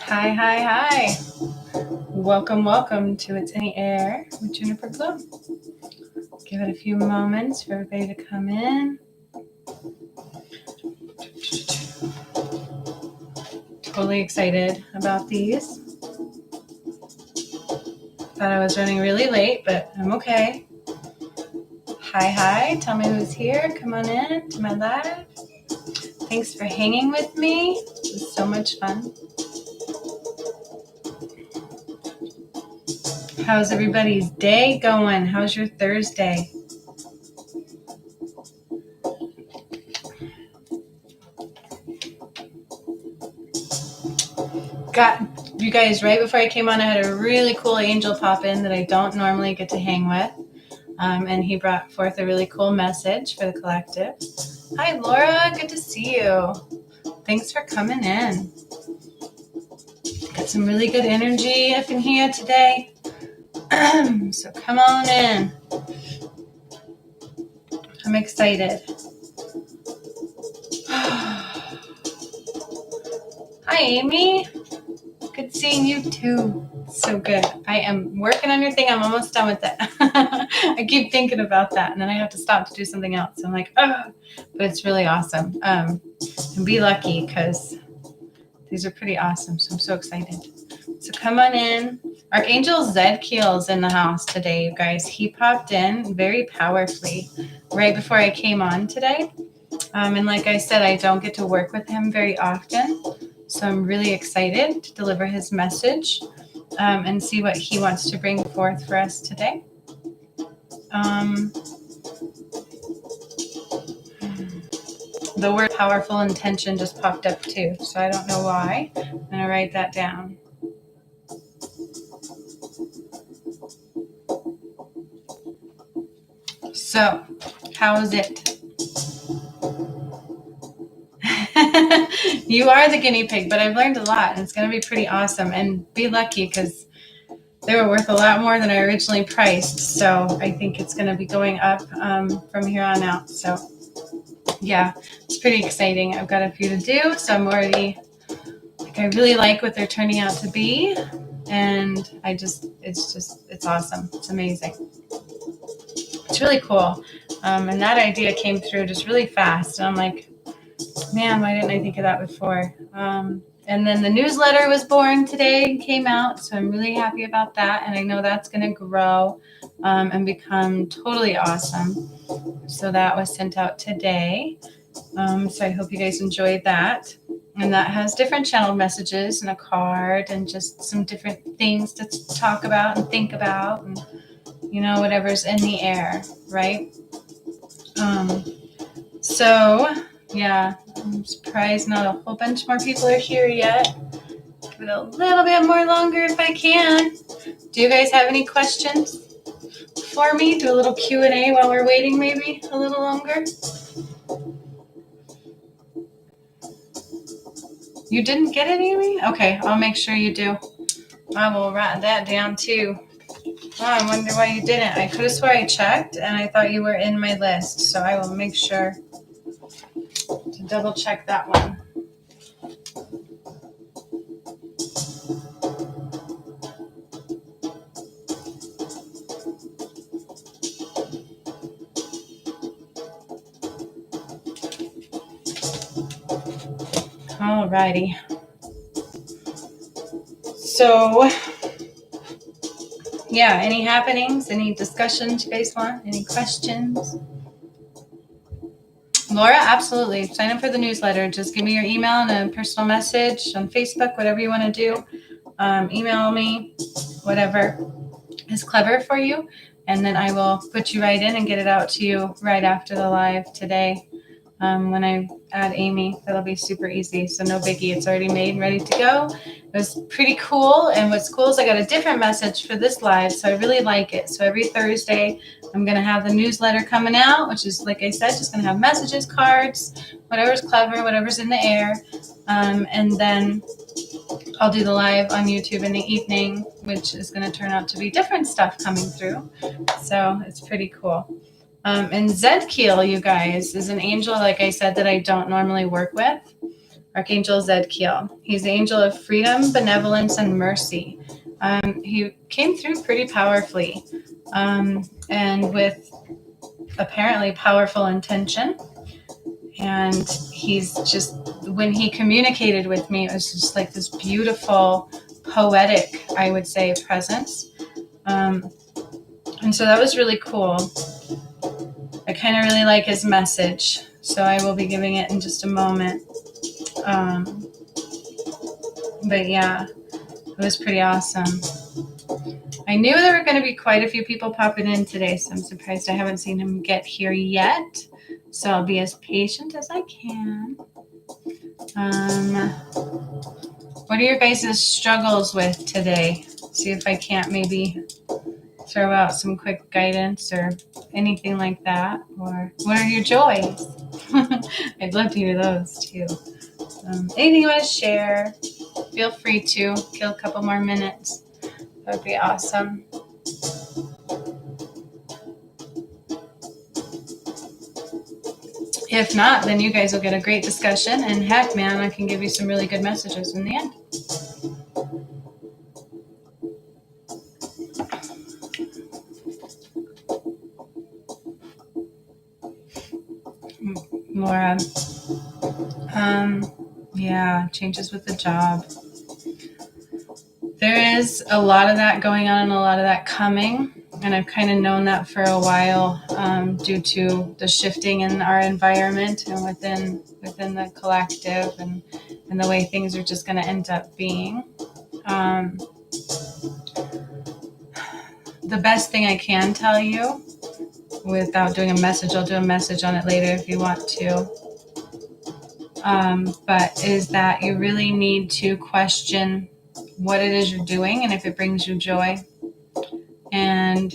Hi. Welcome to It's in the Air with Juniper Bloom. Give it a few moments for everybody to come in. Totally excited about these. Thought I was running really late, but I'm okay. Hi. Tell me who's here. Come on in to my live. Thanks for hanging with me. This was so much fun. How's everybody's day going? How's your Thursday? Got you guys right before I came on. I had a really cool angel pop in that I don't normally get to hang with. And he brought forth a really cool message for the collective. Hi, Laura. Good to see you. Thanks for coming in. Got some really good energy up in here today. So come on in. I'm excited. Hi, Amy. Good seeing you too. So good. I am working on your thing. I'm almost done with it. I keep thinking about that, and then I have to stop to do something else. I'm like, oh, but it's really awesome. And be lucky because these are pretty awesome. So I'm so excited. So come on in. Archangel Zedkiel's in the house today, you guys. He popped in very powerfully right before I came on today. And like I said, I don't get to work with him very often. So I'm really excited to deliver his message and see what he wants to bring forth for us today. The word powerful intention just popped up too, so I don't know why. I'm going to write that down. So, how is it? You are the guinea pig, but I've learned a lot, and it's going to be pretty awesome. And be lucky because they were worth a lot more than I originally priced. So I think it's going to be going up from here on out. So yeah, it's pretty exciting. I've got a few to do, so I'm already I really like what they're turning out to be, and it's awesome. It's amazing. It's really cool, and that idea came through just really fast. And I'm like, man, why didn't I think of that before? And then the newsletter was born today and came out, so I'm really happy about that. And I know that's going to grow and become totally awesome. So that was sent out today. So I hope you guys enjoyed that. And that has different channeled messages and a card and just some different things to talk about and think about and, whatever's in the air, right? So, yeah, I'm surprised not a whole bunch more people are here yet. Give it a little bit more longer if I can. Do you guys have any questions for me? Do a little Q&A while we're waiting, maybe a little longer. You didn't get it, Amy? Okay, I'll make sure you do. I will write that down too. Oh, I wonder why you didn't. I could have swore I checked and I thought you were in my list. So I will make sure to double check that one. Alrighty. So, yeah, any happenings, any discussions you guys want, any questions? Laura, absolutely. Sign up for the newsletter. Just give me your email and a personal message on Facebook, whatever you want to do. Email me, whatever is clever for you. And then I will put you right in and get it out to you right after the live today. When I add Amy, that'll be super easy. So no biggie. It's already made and ready to go. It was pretty cool. And what's cool is I got a different message for this live. So I really like it. So every Thursday, I'm going to have the newsletter coming out, which is, like I said, just going to have messages, cards, whatever's clever, whatever's in the air. And then I'll do the live on YouTube in the evening, which is going to turn out to be different stuff coming through. So it's pretty cool. And Zedkiel, you guys, is an angel, like I said, that I don't normally work with. Archangel Zedkiel. He's the angel of freedom, benevolence, and mercy. He came through pretty powerfully, and with apparently powerful intention. And he's just, when he communicated with me, it was just like this beautiful, poetic, I would say, presence. And so that was really cool. I kind of really like his message, so I will be giving it in just a moment. But yeah, it was pretty awesome. I knew there were going to be quite a few people popping in today, so I'm surprised I haven't seen him get here yet. So I'll be as patient as I can. What are your guys' struggles with today? See if I can't maybe throw out some quick guidance or anything like that. Or what are your joys? I'd love to hear those too. Anything you want to share, feel free to. Kill a couple more minutes. That would be awesome. If not, then you guys will get a great discussion, and heck, man, I can give you some really good messages in the end. Laura, yeah, changes with the job. There is a lot of that going on and a lot of that coming, and I've kind of known that for a while due to the shifting in our environment and within the collective and the way things are just going to end up being. The best thing I can tell you, without doing a message, I'll do a message on it later if you want to, but is that you really need to question what it is you're doing and if it brings you joy. And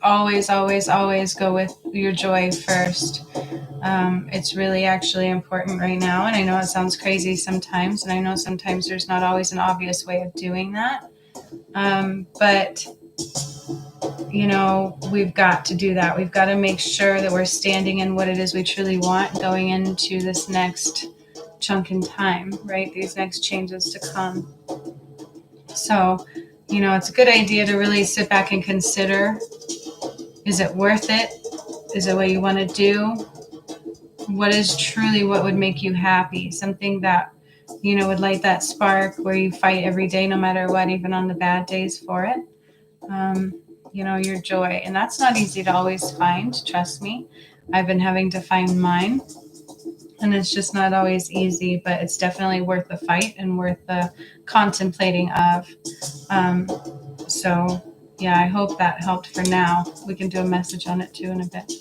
always, always, always go with your joy first. It's really actually important right now. And I know it sounds crazy sometimes, and I know sometimes there's not always an obvious way of doing that. But, you know, we've got to do that. We've got to make sure that we're standing in what it is we truly want going into this next chunk in time, right? These next changes to come. So, you know, it's a good idea to really sit back and consider, is it worth it? Is it what you want to do? What is truly what would make you happy? Something that, you know, would light that spark where you fight every day, no matter what, even on the bad days for it. You know, your joy. And that's not easy to always find. Trust me. I've been having to find mine. And it's just not always easy, but it's definitely worth the fight and worth the contemplating of. So, yeah, I hope that helped for now. We can do a message on it too in a bit.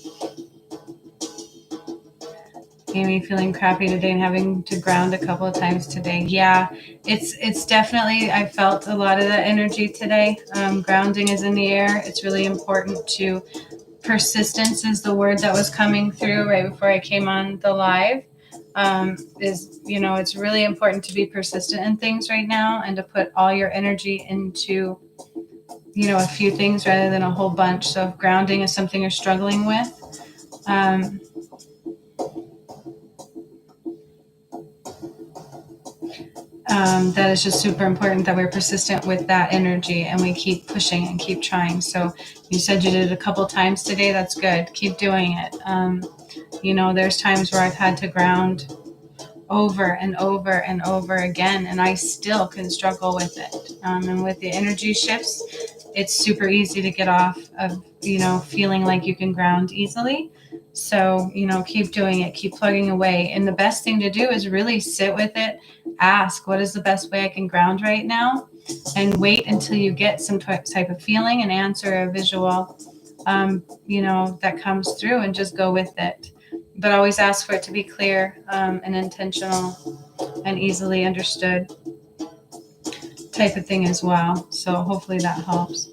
Amy, feeling crappy today and having to ground a couple of times today. Yeah, it's definitely, I felt a lot of that energy today. Grounding is in the air. It's really important to, persistence is the word that was coming through right before I came on the live. Is, you know, it's really important to be persistent in things right now and to put all your energy into, you know, a few things rather than a whole bunch. So if grounding is something you're struggling with, that is just super important that we're persistent with that energy and we keep pushing and keep trying. So you said you did it a couple times today. That's good. Keep doing it. You know, there's times where I've had to ground over and over and over again, and I still can struggle with it. And with the energy shifts, it's super easy to get off of, you know, feeling like you can ground easily. So, you know, keep doing it, keep plugging away. And the best thing to do is really sit with it, ask, what is the best way I can ground right now? And wait until you get some type of feeling, an answer, a visual, you know, that comes through, and just go with it. But always ask for it to be clear and intentional and easily understood type of thing as well. So hopefully that helps.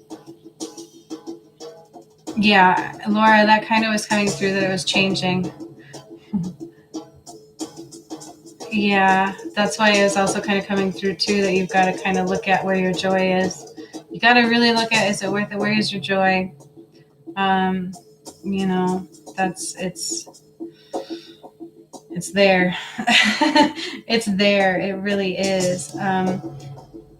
Yeah, Laura, that kind of was coming through, that it was changing. Yeah, that's why it was also kind of coming through too, that you've got to kind of look at where your joy is. You got to really look at, is it worth it? Where is your joy? you know, it's there. It's there. It really is.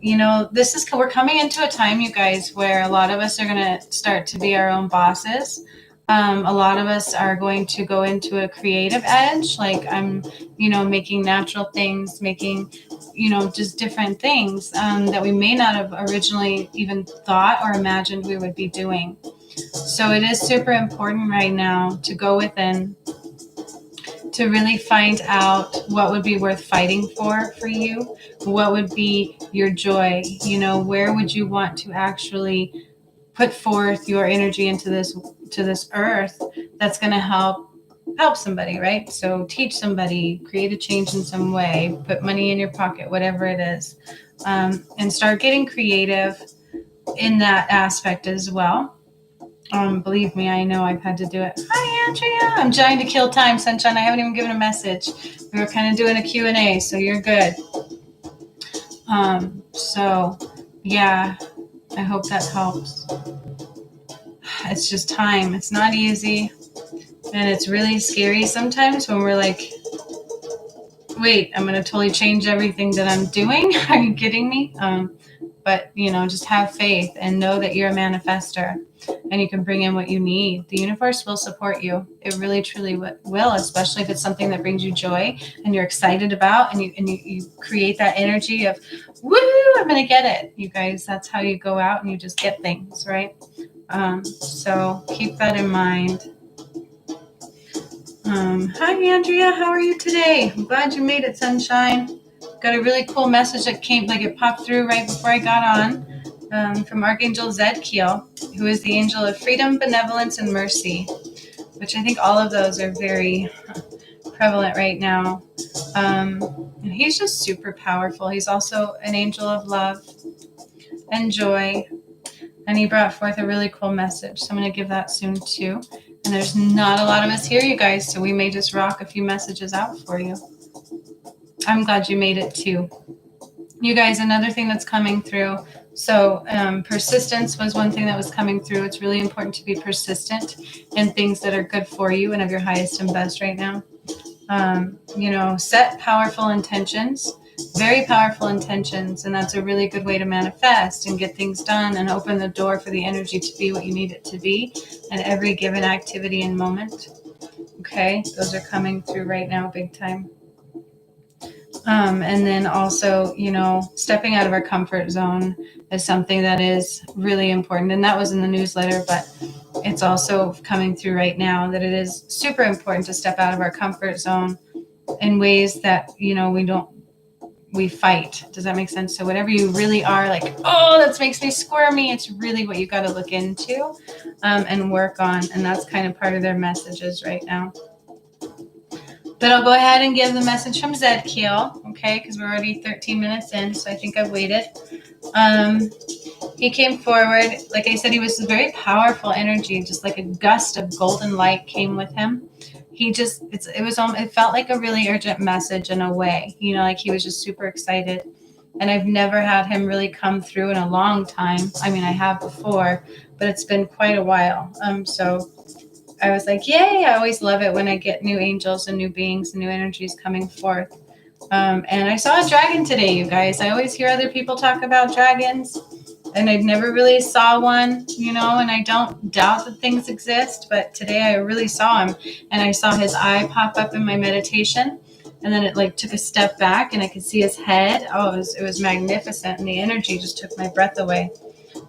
You know, we're coming into a time, you guys, where a lot of us are going to start to be our own bosses. A lot of us are going to go into a creative edge. Like I'm, you know, making natural things, making, you know, just different things that we may not have originally even thought or imagined we would be doing. So it is super important right now to go within, to really find out what would be worth fighting for you, what would be your joy, you know, where would you want to actually put forth your energy into this earth that's going to help somebody, right? So teach somebody, create a change in some way, put money in your pocket, whatever it is, and start getting creative in that aspect as well. Believe me, I know I've had to do it. Hi, Andrea. I'm trying to kill time, Sunshine. I haven't even given a message. We were kind of doing a Q&A, so you're good. So, yeah, I hope that helps. It's just time. It's not easy. And it's really scary sometimes when we're like, wait, I'm going to totally change everything that I'm doing. Are you kidding me? But, you know, just have faith and know that you're a manifester and you can bring in what you need. The universe will support you. It really, truly will, especially if it's something that brings you joy and you're excited about, and you create that energy of, woo, I'm going to get it. You guys, that's how you go out and you just get things, right? So keep that in mind. Hi, Andrea. How are you today? I'm glad you made it, Sunshine. Got a really cool message that came, like it popped through right before I got on, from Archangel Zedkiel, who is the angel of freedom, benevolence, and mercy, which I think all of those are very prevalent right now. And he's just super powerful. He's also an angel of love and joy. And he brought forth a really cool message. So I'm going to give that soon too. And there's not a lot of us here, you guys, so we may just rock a few messages out for you. I'm glad you made it too. You guys, another thing that's coming through. So persistence was one thing that was coming through. It's really important to be persistent in things that are good for you and of your highest and best right now. You know, set powerful intentions, very powerful intentions, and that's a really good way to manifest and get things done and open the door for the energy to be what you need it to be in every given activity and moment. Okay, those are coming through right now big time. And then also, you know, stepping out of our comfort zone is something that is really important. And that was in the newsletter, but it's also coming through right now that it is super important to step out of our comfort zone in ways that, you know, we fight. Does that make sense? So whatever you really are like, oh, that makes me squirmy, it's really what you got to look into and work on. And that's kind of part of their messages right now. But I'll go ahead and give the message from Zedkiel, okay, because we're already 13 minutes in, so I think I've waited. He came forward. Like I said, he was a very powerful energy, just like a gust of golden light came with him. It felt like a really urgent message in a way, you know, like he was just super excited. And I've never had him really come through in a long time. I mean, I have before, but it's been quite a while. So I was like, yay, I always love it when I get new angels and new beings and new energies coming forth. And I saw a dragon today, you guys. I always hear other people talk about dragons, and I never really saw one, you know, and I don't doubt that things exist, but today I really saw him, and I saw his eye pop up in my meditation, and then it like took a step back and I could see his head. Oh, it was magnificent, and the energy just took my breath away.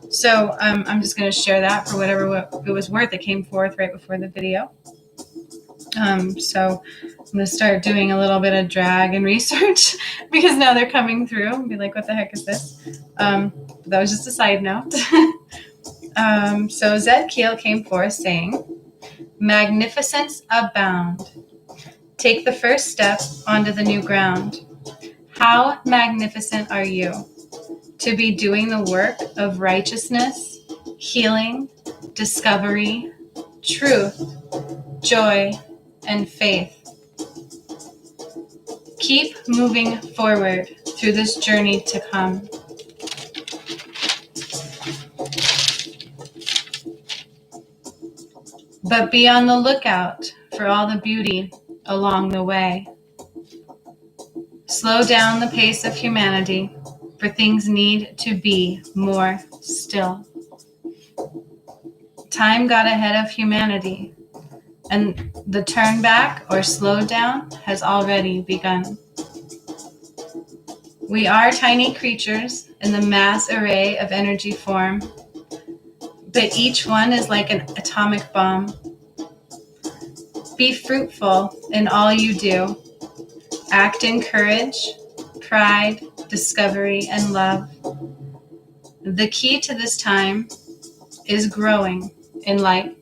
So I'm just going to share that for whatever it was worth. It came forth right before the video. So I'm going to start doing a little bit of drag and research because now they're coming through and be like, what the heck is this? That was just a side note. So Zedkiel came forth saying, magnificence abound. Take the first step onto the new ground. How magnificent are you to be doing the work of righteousness, healing, discovery, truth, joy, and faith. Keep moving forward through this journey to come. But be on the lookout for all the beauty along the way. Slow down the pace of humanity, for things need to be more still. Time got ahead of humanity, and the turn back or slow down has already begun. We are tiny creatures in the mass array of energy form, but each one is like an atomic bomb. Be fruitful in all you do. Act in courage, pride, discovery, and love. The key to this time is growing in light.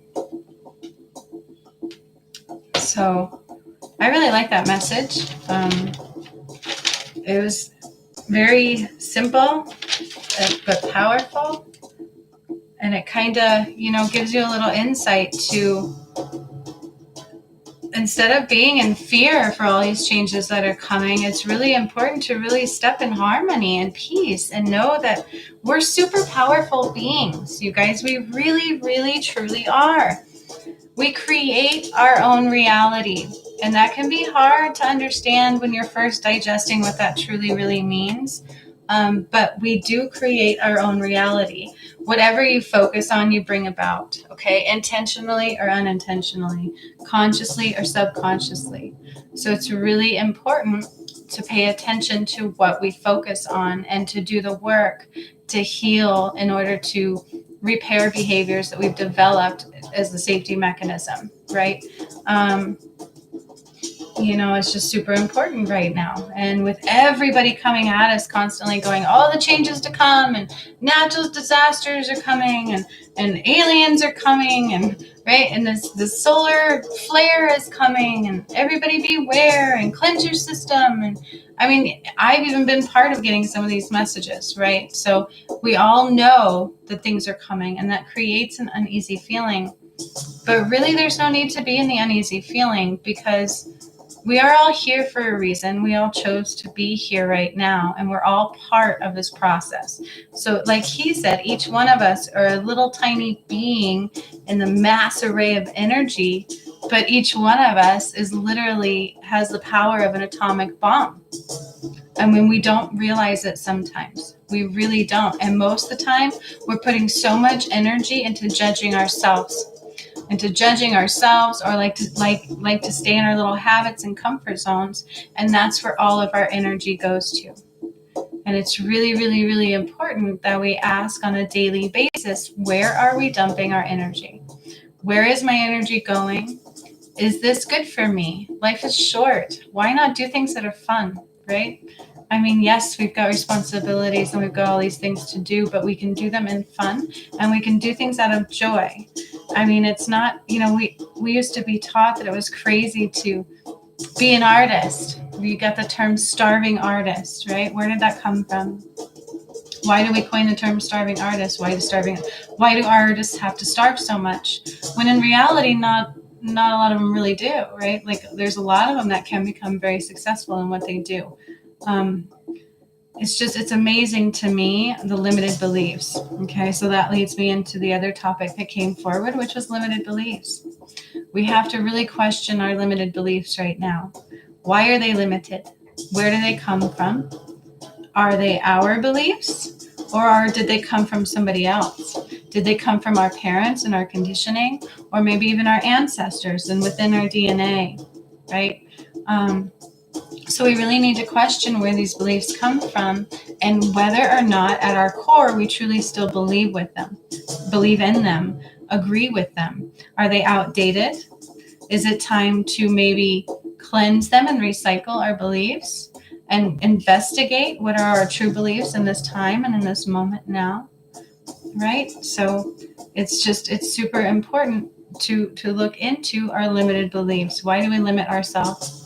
So I really like that message. It was very simple but powerful, and it kind of gives you a little insight to, instead of being in fear for all these changes that are coming, it's really important to really step in harmony and peace and know that we're super powerful beings, you guys. We really, really, truly are. We create our own reality, and that can be hard to understand when you're first digesting what that truly, really means. But we do create our own reality. Whatever you focus on, you bring about, okay? Intentionally or unintentionally, consciously or subconsciously. So it's really important to pay attention to what we focus on and to do the work to heal in order to repair behaviors that we've developed as the safety mechanism, right? It's just super important right now. And with everybody coming at us constantly going, all the changes to come, and natural disasters are coming, and aliens are coming, and right, and the solar flare is coming, and everybody beware and cleanse your system. And I mean, I've even been part of getting some of these messages, right? So we all know that things are coming, and that creates an uneasy feeling. But really, there's no need to be in the uneasy feeling, because we are all here for a reason. We all chose to be here right now, and we're all part of this process. So like he said, each one of us are a little tiny being in the mass array of energy, but each one of us is literally has the power of an atomic bomb. I mean, we don't realize it sometimes. We really don't. And most of the time, we're putting so much energy into judging ourselves. Or like to stay in our little habits and comfort zones, and that's where all of our energy goes to. And it's really, really, really important that we ask on a daily basis, where are we dumping our energy? Where is my energy going? Is this good for me? Life is short. Why not do things that are fun, right? I mean, yes, we've got responsibilities and we've got all these things to do, but we can do them in fun, and we can do things out of joy. I mean, it's not, we used to be taught that it was crazy to be an artist. We got the term starving artist, right? Where did that come from? Why do we coin the term starving artist? Why do artists have to starve so much? When in reality, not a lot of them really do, right? Like, there's a lot of them that can become very successful in what they do. It's amazing to me, the limited beliefs. Okay, so that leads me into the other topic that came forward, which was limited beliefs. We have to really question our limited beliefs right now. Why are they limited? Where do they come from? Are they our beliefs, or did they come from somebody else? Did they come from our parents and our conditioning, or maybe even our ancestors and within our DNA, right? So we really need to question where these beliefs come from, and whether or not at our core we truly still believe in them, agree with them. Are they outdated? Is it time to maybe cleanse them and recycle our beliefs and investigate what are our true beliefs in this time and in this moment now, right? So it's super important to look into our limited beliefs. Why do we limit ourselves?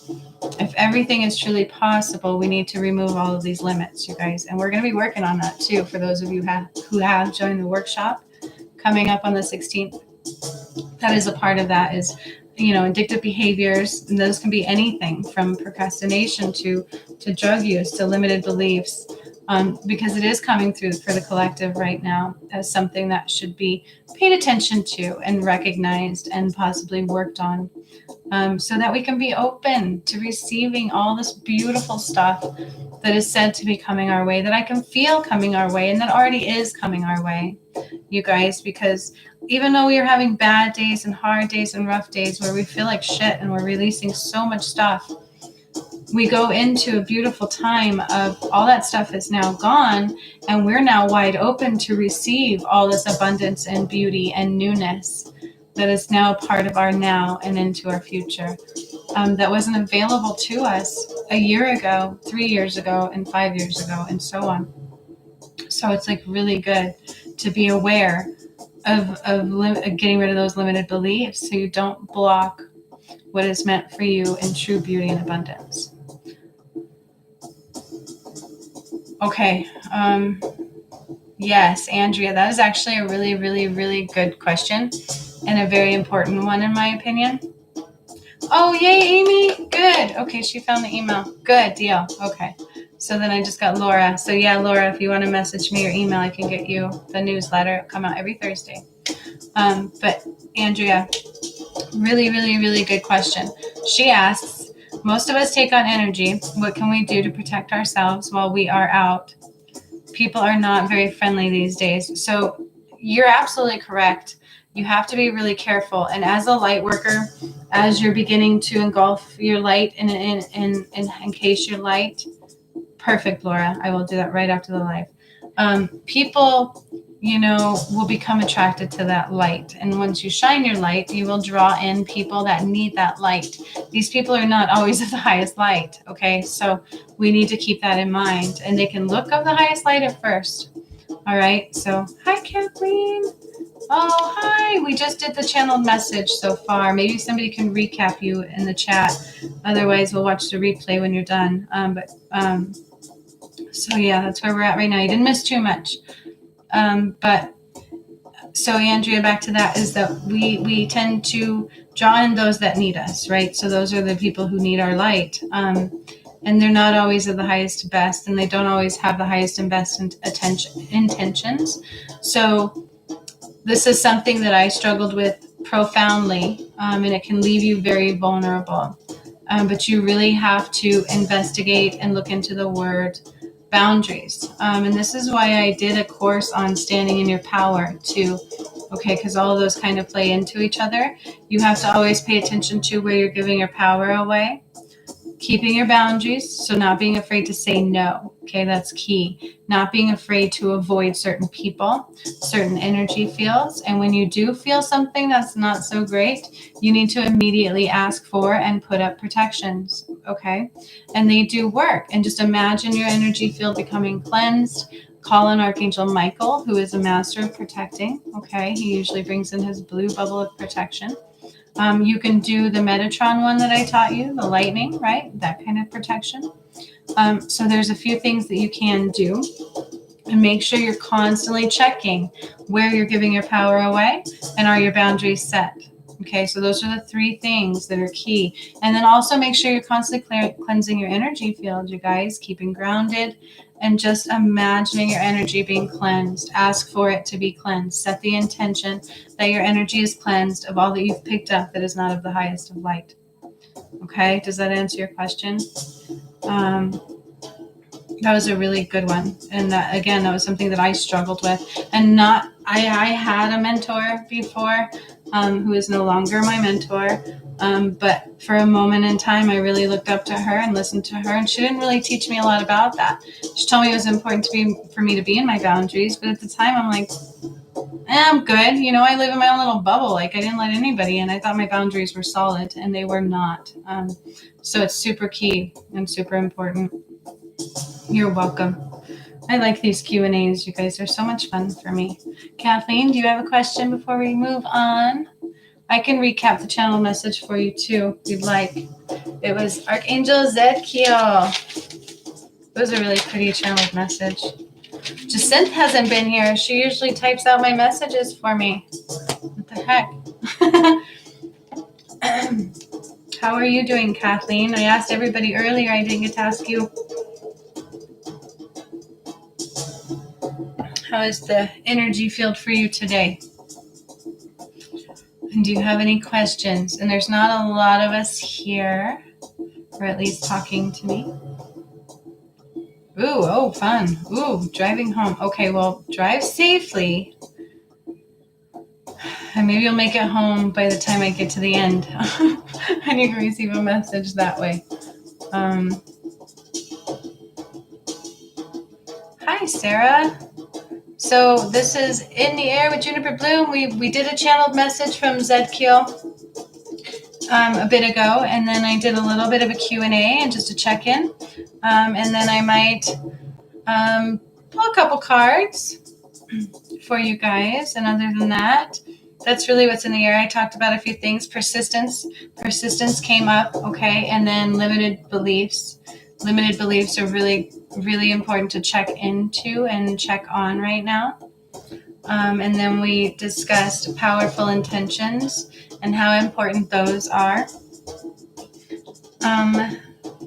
If everything is truly possible, we need to remove all of these limits, you guys. And we're going to be working on that too, for those of you who have joined the workshop coming up on the 16th. That is a part of that, is addictive behaviors, and those can be anything from procrastination to drug use to limited beliefs. because it is coming through for the collective right now as something that should be paid attention to and recognized and possibly worked on, so that we can be open to receiving all this beautiful stuff that is said to be coming our way, that I can feel coming our way, and that already is coming our way, you guys, because even though we are having bad days and hard days and rough days where we feel like shit and we're releasing so much stuff, we go into a beautiful time of all that stuff is now gone, and we're now wide open to receive all this abundance and beauty and newness that is now a part of our now and into our future, that wasn't available to us a year ago, 3 years ago, and 5 years ago, and so on. So it's like really good to be aware of getting rid of those limited beliefs so you don't block what is meant for you in true beauty and abundance. Okay. Yes, Andrea, that is actually a really, really, really good question and a very important one in my opinion. Oh, yay, Amy. Good. Okay, she found the email. Good deal. Okay. So then I just got Laura. So yeah, Laura, if you want to message me or email, I can get you the newsletter. It'll come out every Thursday. But Andrea, really, really, really good question. She asks, most of us take on energy. What can we do to protect ourselves while we are out? People are not very friendly these days. So you're absolutely correct. You have to be really careful. And as a light worker, as you're beginning to engulf your light and encase your light, perfect, Laura. I will do that right after the live. People, will become attracted to that light. And once you shine your light, you will draw in people that need that light. These people are not always of the highest light. Okay. So we need to keep that in mind. And they can look of the highest light at first. All right. So hi, Kathleen. Oh, hi. We just did the channeled message so far. Maybe somebody can recap you in the chat. Otherwise, we'll watch the replay when you're done. So yeah, that's where we're at right now. You didn't miss too much. But so Andrea, back to that, is that we tend to draw in those that need us, right? So those are the people who need our light. And they're not always of the highest best, and they don't always have the highest and best intentions. So this is something that I struggled with profoundly, and it can leave you very vulnerable. But you really have to investigate and look into the word boundaries. And this is why I did a course on standing in your power too. Okay, because all of those kind of play into each other. You have to always pay attention to where you're giving your power away. Keeping your boundaries, so not being afraid to say no. Okay, that's key. Not being afraid to avoid certain people, certain energy fields. And when you do feel something that's not so great, you need to immediately ask for and put up protections. Okay, and they do work. And just imagine your energy field becoming cleansed. Call on Archangel Michael, who is a master of protecting. Okay, he usually brings in his blue bubble of protection. You can do the Metatron one that I taught you, the lightning, right? That kind of protection. So there's a few things that you can do, and make sure you're constantly checking where you're giving your power away and are your boundaries set. Okay, so those are the 3 things that are key. And then also make sure you're constantly cleansing your energy field, you guys, keeping grounded and just imagining your energy being cleansed. Ask for it to be cleansed. Set the intention that your energy is cleansed of all that you've picked up that is not of the highest of light. Okay, does that answer your question? That was a really good one. And that, again, that was something that I struggled with. And I had a mentor before, who is no longer my mentor. But for a moment in time, I really looked up to her and listened to her. And she didn't really teach me a lot about that. She told me it was important for me to be in my boundaries. But at the time, I'm like, I'm good. I live in my own little bubble. Like, I didn't let anybody in. I thought my boundaries were solid, and they were not. So it's super key and super important. You're welcome. I like these Q&As, you guys. They're so much fun for me. Kathleen, do you have a question before we move on? I can recap the channel message for you too, if you'd like. It was Archangel Zedkiel. It was a really pretty channeled message. Jacinth hasn't been here. She usually types out my messages for me. What the heck? How are you doing, Kathleen? I asked everybody earlier. I didn't get to ask you. How is the energy field for you today? And do you have any questions? And there's not a lot of us here, or at least talking to me. Ooh, oh, fun. Ooh, driving home. Okay, well, drive safely. And maybe you'll make it home by the time I get to the end. And you can receive a message that way. Hi, Sarah. So this is In the Air with Juniper Bloom. We did a channeled message from Zedkiel a bit ago, and then I did a little bit of a Q&A and just a check-in. And then I might pull a couple cards for you guys. And other than that, that's really what's in the air. I talked about a few things. Persistence came up, okay, and then limited beliefs. Limited beliefs are really, really important to check into and check on right now. And then we discussed powerful intentions and how important those are.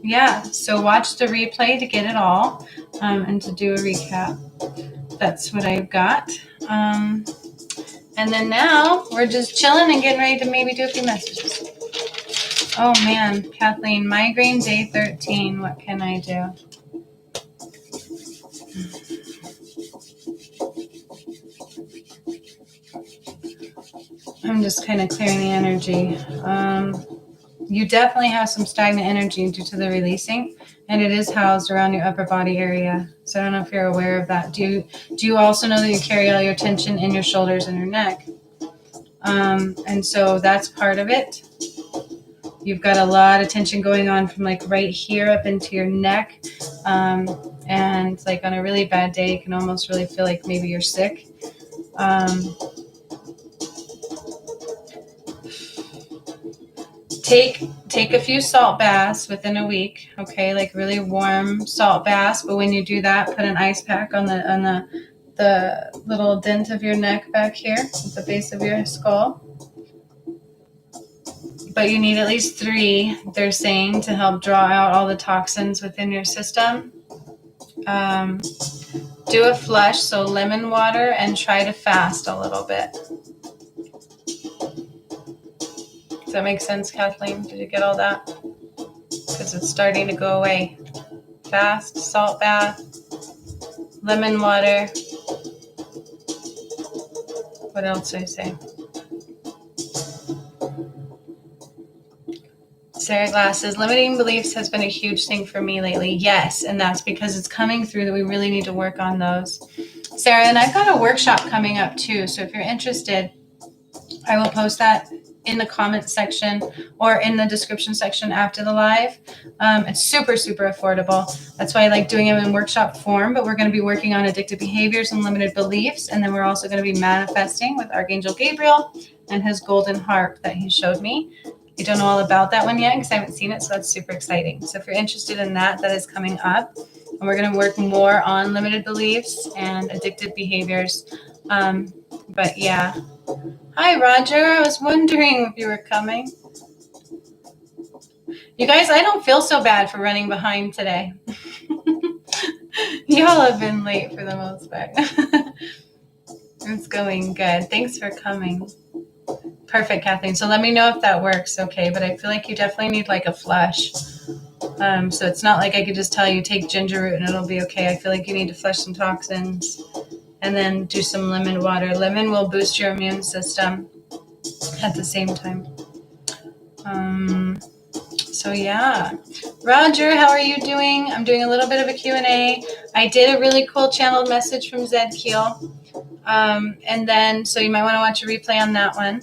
Yeah, so watch the replay to get it all and to do a recap. That's what I've got. And then now we're just chilling and getting ready to maybe do a few messages. Oh man, Kathleen, migraine day 13. What can I do? I'm just kind of clearing the energy. You definitely have some stagnant energy due to the releasing, and it is housed around your upper body area. So I don't know if you're aware of that. Do you also know that you carry all your tension in your shoulders and your neck? And so that's part of it. You've got a lot of tension going on from like right here up into your neck. And like on a really bad day, you can almost really feel like maybe you're sick. Take a few salt baths within a week, okay? Like really warm salt baths. But when you do that, put an ice pack on the little dent of your neck back here at the base of your skull. But you need at least 3, they're saying, to help draw out all the toxins within your system. Do a flush, so lemon water, and try to fast a little bit. Does that make sense, Kathleen? Did you get all that? Because it's starting to go away. Fast, salt bath, lemon water. What else did I say? Sarah Glass says, limiting beliefs has been a huge thing for me lately. Yes, and that's because it's coming through that we really need to work on those. Sarah, and I've got a workshop coming up too, so if you're interested, I will post that in the comment section or in the description section after the live. It's super, super affordable. That's why I like doing them in workshop form, but we're going to be working on addictive behaviors and limited beliefs, and then we're also going to be manifesting with Archangel Gabriel and his golden harp that he showed me. I don't know all about that one yet because I haven't seen it, so that's super exciting. So if you're interested in that, that is coming up. And we're going to work more on limited beliefs and addictive behaviors. But yeah. Hi, Roger. I was wondering if you were coming. You guys, I don't feel so bad for running behind today. Y'all have been late for the most part. It's going good. Thanks for coming. Perfect, Kathleen. So let me know if that works, okay? But I feel like you definitely need like a flush. So it's not like I could just tell you take ginger root and it'll be okay. I feel like you need to flush some toxins and then do some lemon water. Lemon will boost your immune system at the same time. So yeah. Roger, how are you doing? I'm doing a little bit of a Q&A. I did a really cool channeled message from Zedkiel. And then, so you might want to watch a replay on that one.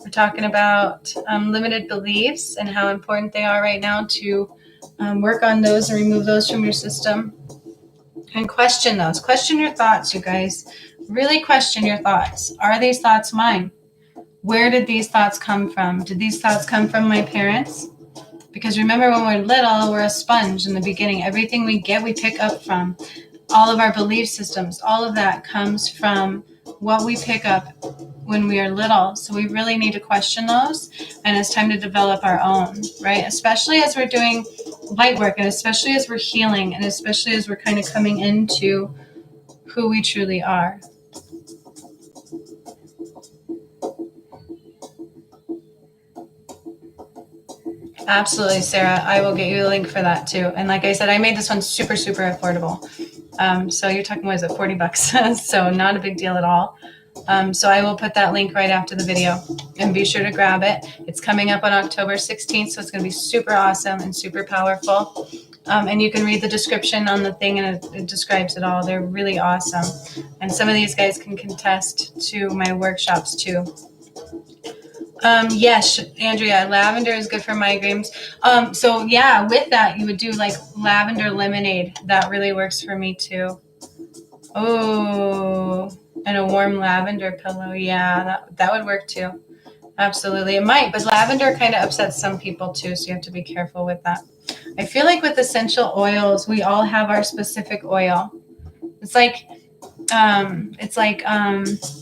We're talking about limited beliefs and how important they are right now to work on those and remove those from your system. And question those. Question your thoughts, you guys. Really question your thoughts. Are these thoughts mine? Where did these thoughts come from? Did these thoughts come from my parents? Because remember, when we're little, we're a sponge in the beginning. Everything we get, we pick up from. All of our belief systems, all of that comes from what we pick up when we are little. So we really need to question those. And it's time to develop our own, right? Especially as we're doing light work, and especially as we're healing, and especially as we're kind of coming into who we truly are. Absolutely, Sarah. I will get you a link for that too. And like I said, I made this one super, super affordable. So you're talking, what is it, $40? So not a big deal at all. So I will put that link right after the video, and be sure to grab it. It's coming up on October 16th, so it's going to be super awesome and super powerful. And you can read the description on the thing, and it describes it all. They're really awesome. And some of these guys can contest to my workshops too. Yes, Andrea, lavender is good for migraines. So yeah, with that, you would do like lavender lemonade. That really works for me too. Oh, and a warm lavender pillow. Yeah, that would work too. Absolutely. It might, but lavender kind of upsets some people too, so you have to be careful with that. I feel like with essential oils, we all have our specific oil. It's like,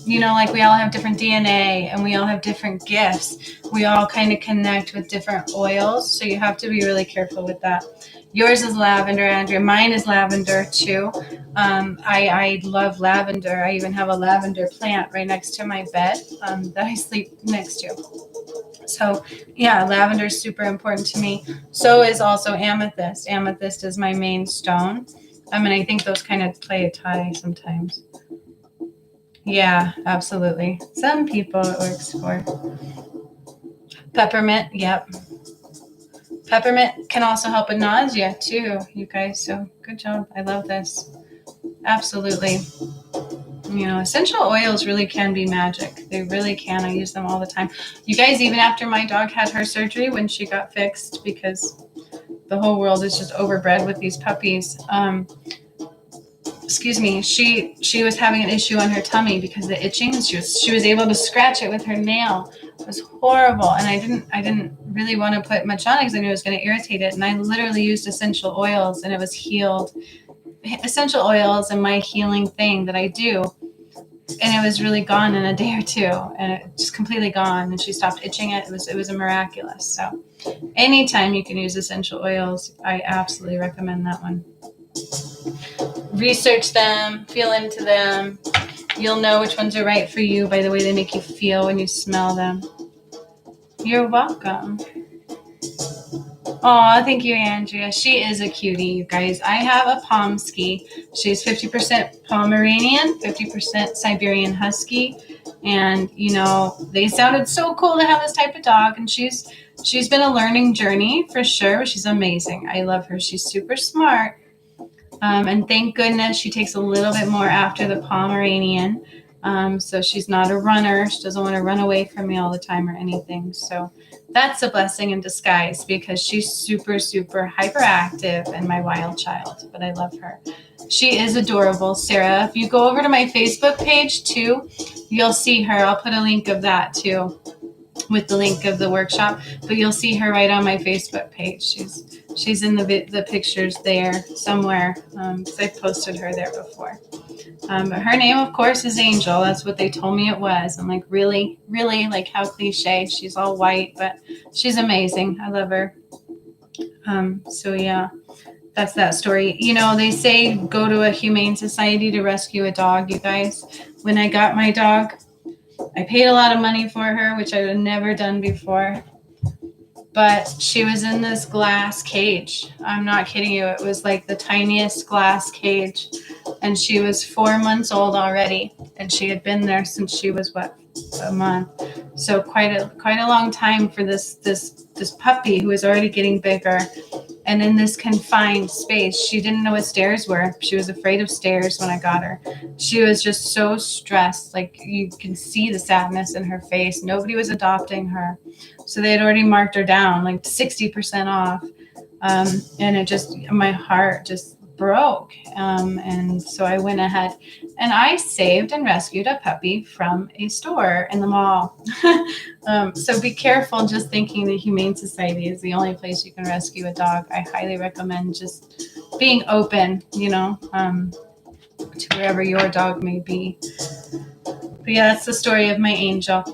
you know, like we all have different DNA and we all have different gifts. We all kind of connect with different oils, so you have to be really careful with that. Yours is lavender, Andrea. Mine is lavender too. I love lavender. I even have a lavender plant right next to my bed that I sleep next to. So yeah, lavender is super important to me. So is also amethyst. Amethyst is my main stone. And I think those kind of play a tie sometimes. Yeah, absolutely. Some people it works for. Peppermint, yep. Peppermint can also help with nausea too, you guys. So good job. I love this. Absolutely. You know, essential oils really can be magic. They really can. I use them all the time. You guys, even after my dog had her surgery, when she got fixed, because the whole world is just overbred with these puppies. Excuse me. She was having an issue on her tummy because of the itching. She was able to scratch it with her nail. It was horrible, and I didn't really want to put much on it because I knew it was going to irritate it. And I literally used essential oils, and it was healed. Essential oils and my healing thing that I do, and it was really gone in a day or two, and it just completely gone. And she stopped itching it. It was a miraculous. So, anytime you can use essential oils, I absolutely recommend that one. Research them, feel into them. You'll know which ones are right for you by the way they make you feel when you smell them. You're welcome. Oh, thank you, Andrea. She is a cutie, you guys. I have a Pomsky. She's 50% Pomeranian, 50% Siberian Husky. And, you know, they sounded so cool to have this type of dog. And she's been a learning journey for sure. She's amazing. I love her. She's super smart. And thank goodness she takes a little bit more after the Pomeranian. So she's not a runner. She doesn't want to run away from me all the time or anything. So that's a blessing in disguise because she's super, super hyperactive and my wild child, but I love her. She is adorable, Sarah. If you go over to my Facebook page too, you'll see her. I'll put a link of that too with the link of the workshop, but you'll see her right on my Facebook page. She's in the pictures there somewhere because I've posted her there before. But her name, of course, is Angel. That's what they told me it was. I'm like, really? Really? Like, how cliche. She's all white, but she's amazing. I love her. So, yeah, that's that story. You know, they say go to a humane society to rescue a dog, you guys. When I got my dog, I paid a lot of money for her, which I had never done before. But she was in this glass cage. I'm not kidding you. It was like the tiniest glass cage. And she was 4 months old already. And she had been there since she was, a month. So quite a long time for this puppy who was already getting bigger. And in this confined space, she didn't know what stairs were. She was afraid of stairs when I got her. She was just so stressed. Like you can see the sadness in her face. Nobody was adopting her. So they had already marked her down like 60% off. And it just, my heart just broke. And so I went ahead and I saved and rescued a puppy from a store in the mall. So be careful just thinking the Humane Society is the only place you can rescue a dog. I highly recommend just being open, to wherever your dog may be. But yeah, that's the story of my Angel.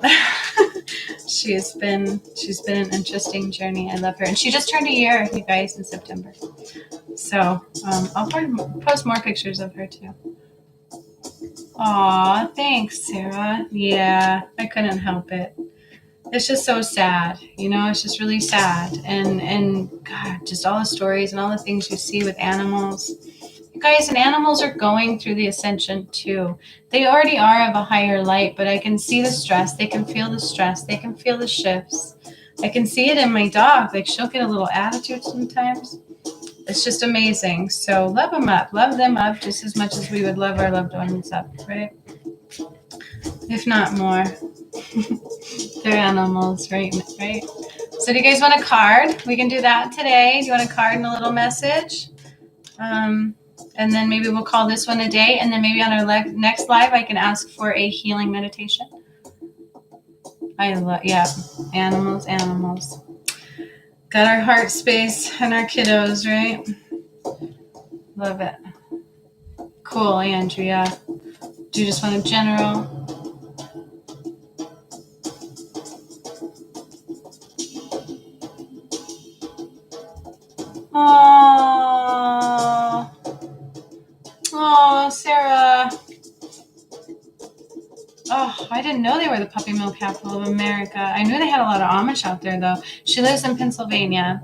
She's been an interesting journey. I love her. And she just turned a year, you guys, in September. So I'll post more pictures of her too. Aw, thanks, Sarah. Yeah, I couldn't help it. It's just so sad, it's just really sad. And God, just all the stories and all the things you see with animals. You guys, and animals are going through the ascension too. They already are of a higher light, but I can see the stress. They can feel the stress. They can feel the shifts. I can see it in my dog. Like, she'll get a little attitude sometimes. It's just amazing. So love them up. Love them up just as much as we would love our loved ones up, right? If not more. They're animals, right? So do you guys want a card? We can do that today. Do you want a card and a little message? And then maybe we'll call this one a day. And then maybe on our next live, I can ask for a healing meditation. I love, yeah, animals. Got our heart space and our kiddos, right? Love it. Cool, Andrea. Do you just want a general? Oh, Sarah. Oh, I didn't know they were the puppy mill capital of America. I knew they had a lot of Amish out there, though. She lives in Pennsylvania.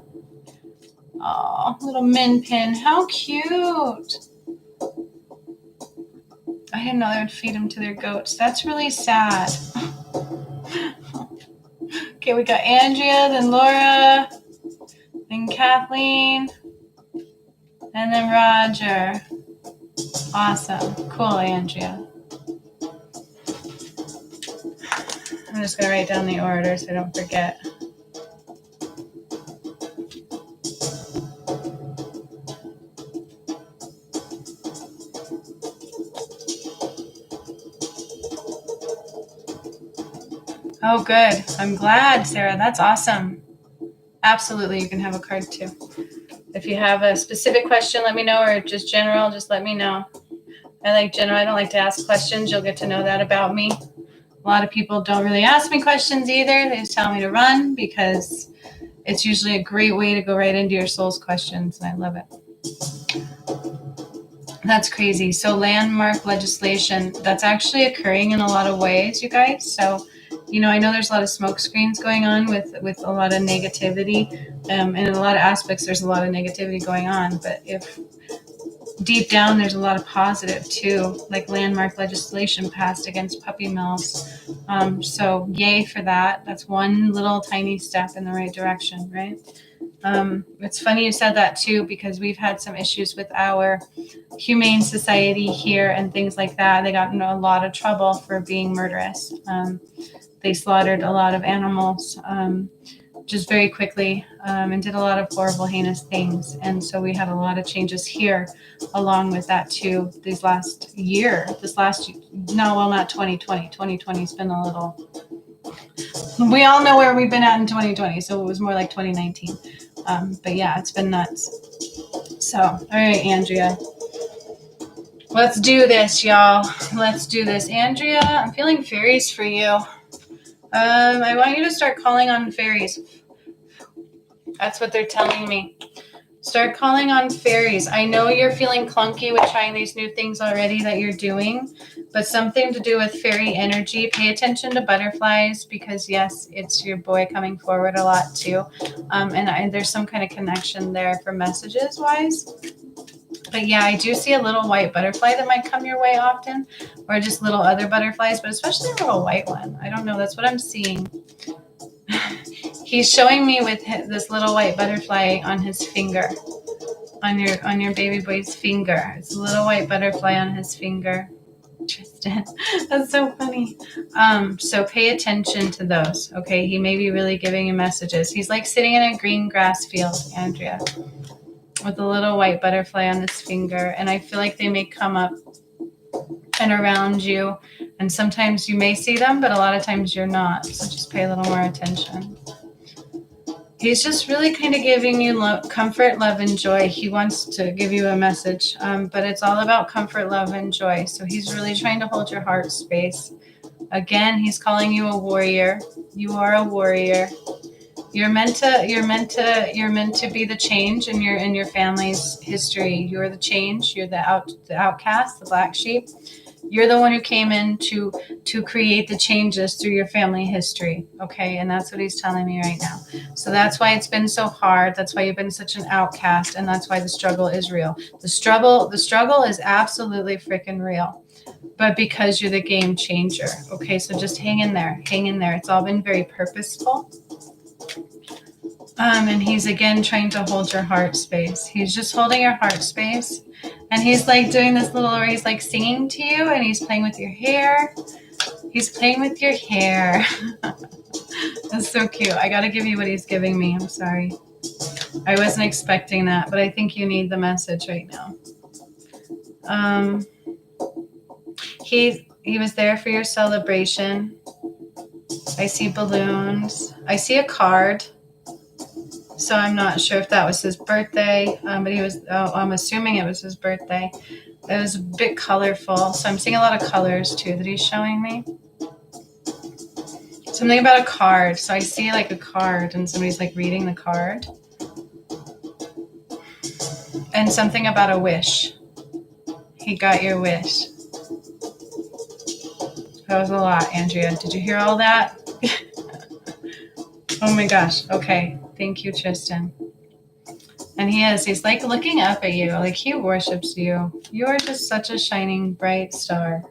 Oh, little Min Pin. How cute. I didn't know they would feed them to their goats. That's really sad. Okay, we got Andrea, then Laura, then Kathleen, and then Roger. Awesome. Cool, Andrea. I'm just going to write down the order so I don't forget. Oh, good. I'm glad, Sarah. That's awesome. Absolutely. You can have a card too. If you have a specific question, let me know, or just general, just let me know. I like general. I don't like to ask questions. You'll get to know that about me. A lot of people don't really ask me questions either. They just tell me to run because it's usually a great way to go right into your soul's questions, and I love it. That's crazy. So landmark legislation, that's actually occurring in a lot of ways, you guys. So, I know there's a lot of smoke screens going on with a lot of negativity. And in a lot of aspects, there's a lot of negativity going on. But if deep down, there's a lot of positive too, like landmark legislation passed against puppy mills. So yay for that. That's one little tiny step in the right direction, right? It's funny you said that too, because we've had some issues with our humane society here and things like that. They got in a lot of trouble for being murderous. They slaughtered a lot of animals just very quickly and did a lot of horrible, heinous things. And so we had a lot of changes here along with that too. Not 2020. 2020's been a little, we all know where we've been at in 2020. So it was more like 2019. But yeah, it's been nuts. So, all right, Andrea. Let's do this, y'all. Let's do this. Andrea, I'm feeling fairies for you. I want you to start calling on fairies. That's what they're telling me. Start calling on fairies. I know you're feeling clunky with trying these new things already that you're doing, but something to do with fairy energy. Pay attention to butterflies because, yes, it's your boy coming forward a lot too. And there's some kind of connection there for messages wise. But yeah, I do see a little white butterfly that might come your way often, or just little other butterflies, but especially a little white one. I don't know. That's what I'm seeing. He's showing me with this little white butterfly on his finger, on your baby boy's finger. It's a little white butterfly on his finger. Tristan, that's so funny. So pay attention to those. Okay, he may be really giving you messages. He's like sitting in a green grass field, Andrea, with a little white butterfly on his finger, and I feel like they may come up and around you, and sometimes you may see them, but a lot of times you're not, so just pay a little more attention. He's just really kind of giving you comfort, love, and joy. He wants to give you a message, but it's all about comfort, love, and joy. So he's really trying to hold your heart space. Again, he's calling you a warrior. You are a warrior. You're meant to be the change in your family's history. You're the change. You're the outcast, the black sheep. You're the one who came in to create the changes through your family history, okay? And that's what he's telling me right now. So that's why it's been so hard. That's why you've been such an outcast, and that's why the struggle is real. The struggle is absolutely freaking real. But because you're the game changer, okay? So just hang in there. Hang in there. It's all been very purposeful. And he's again trying to hold your heart space. He's just holding your heart space. And he's like doing this little, where he's like singing to you and he's playing with your hair. He's playing with your hair. That's so cute. I got to give you what he's giving me. I'm sorry. I wasn't expecting that, but I think you need the message right now. He was there for your celebration. I see balloons. I see a card. So I'm not sure if that was his birthday, but I'm assuming it was his birthday. It was a bit colorful. So I'm seeing a lot of colors too that he's showing me. Something about a card. So I see like a card and somebody's like reading the card. And something about a wish. He got your wish. That was a lot, Andrea. Did you hear all that? Oh my gosh. Okay. Thank you, Tristan. And he's like looking up at you, like he worships you. You are just such a shining, bright star.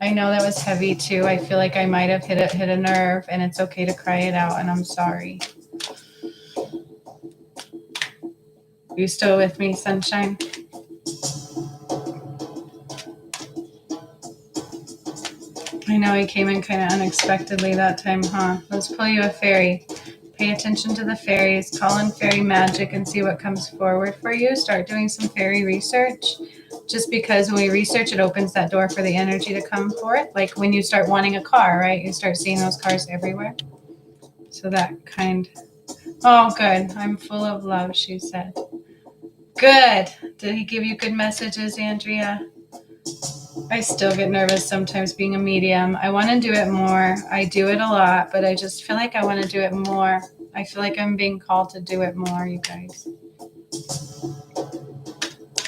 I know that was heavy too. I feel like I might have hit a nerve, and it's okay to cry it out, and I'm sorry. Are you still with me, sunshine? I know he came in kind of unexpectedly that time, huh? Let's pull you a fairy. Pay attention to the fairies. Call in fairy magic and see what comes forward for you. Start doing some fairy research. Just because when we research, it opens that door for the energy to come for it. Like when you start wanting a car, right? You start seeing those cars everywhere. So that kind. Oh, good. I'm full of love, she said. Good. Did he give you good messages, Andrea? I still get nervous sometimes being a medium. I want to do it more. I do it a lot, but I just feel like I want to do it more. I feel like I'm being called to do it more, you guys.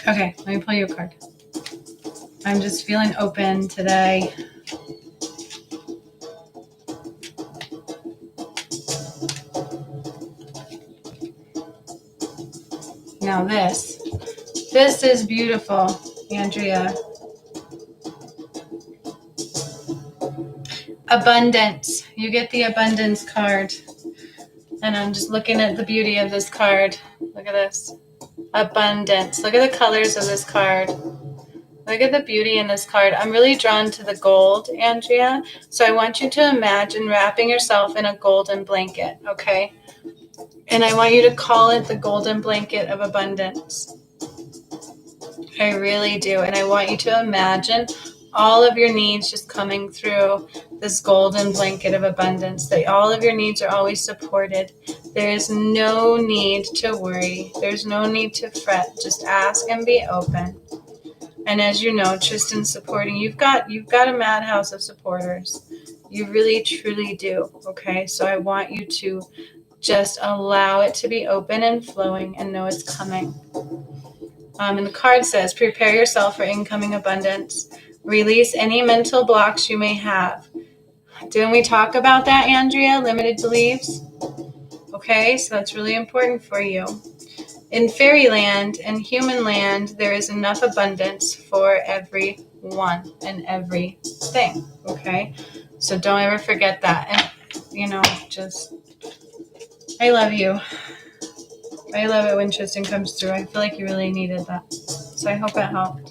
Okay, let me pull you a card. I'm just feeling open today. Now this is beautiful, Andrea. Abundance. You get the abundance card. And I'm just looking at the beauty of this card. Look at this. Abundance. Look at the colors of this card. Look at the beauty in this card. I'm really drawn to the gold, Andrea. So I want you to imagine wrapping yourself in a golden blanket, okay? And I want you to call it the golden blanket of abundance. I really do. And I want you to imagine all of your needs just coming through this golden blanket of abundance, that all of your needs are always supported. There is no need to worry. There's no need to fret. Just ask and be open. And as you know, Tristan's supporting. You've got a madhouse of supporters. You really, truly do. Okay, so I want you to just allow it to be open and flowing and know it's coming. And the card says, prepare yourself for incoming abundance. Release any mental blocks you may have. Didn't we talk about that, Andrea? Limited beliefs? Okay, so that's really important for you. In fairyland and human land, there is enough abundance for everyone and everything. Okay, so don't ever forget that. And, just, I love you. I love it when Tristan comes through. I feel like you really needed that. So I hope it helped.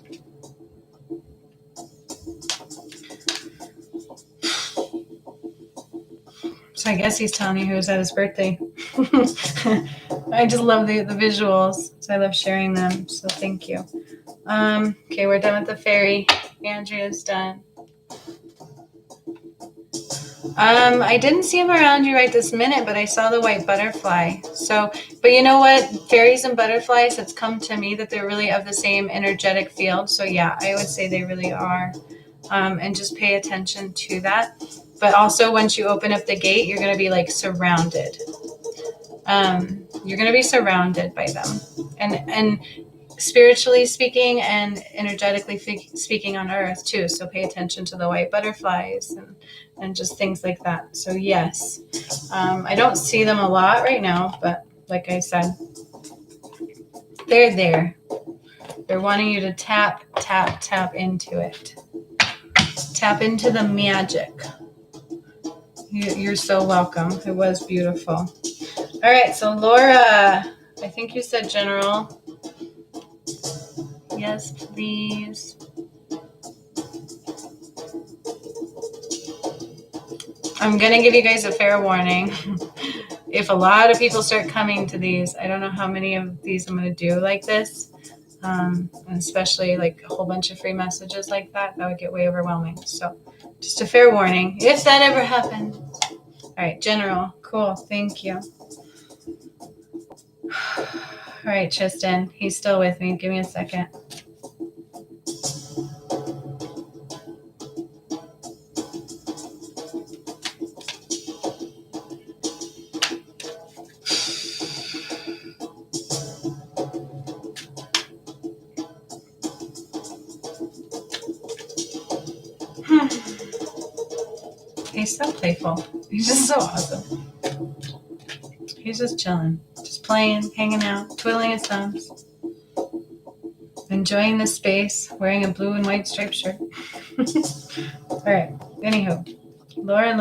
So I guess he's telling you who was at his birthday. I just love the visuals. So I love sharing them. So thank you. Okay, we're done with the fairy. Andrea's done. I didn't see him around you right this minute, but I saw the white butterfly. So, but you know what? Fairies and butterflies, it's come to me that they're really of the same energetic field. So yeah, I would say they really are. And just pay attention to that. But also once you open up the gate, you're going to be like surrounded. You're going to be surrounded by them. And spiritually speaking and energetically speaking on earth too. So pay attention to the white butterflies and just things like that. So yes, I don't see them a lot right now, but like I said, they're there. They're wanting you to tap into it. Tap into the magic. You're so welcome. It was beautiful. All right, so Laura, I think you said general. Yes, please. I'm going to give you guys a fair warning. If a lot of people start coming to these, I don't know how many of these I'm going to do like this. And especially like a whole bunch of free messages like that would get way overwhelming. So just a fair warning, if that ever happened. All right, general. Cool. Thank you. All right, Tristan. He's still with me. Give me a second. He's so playful. He's just so awesome. He's just chilling, just playing, hanging out, twiddling his thumbs, enjoying the space, wearing a blue and white striped shirt. All right. Anywho, Laura.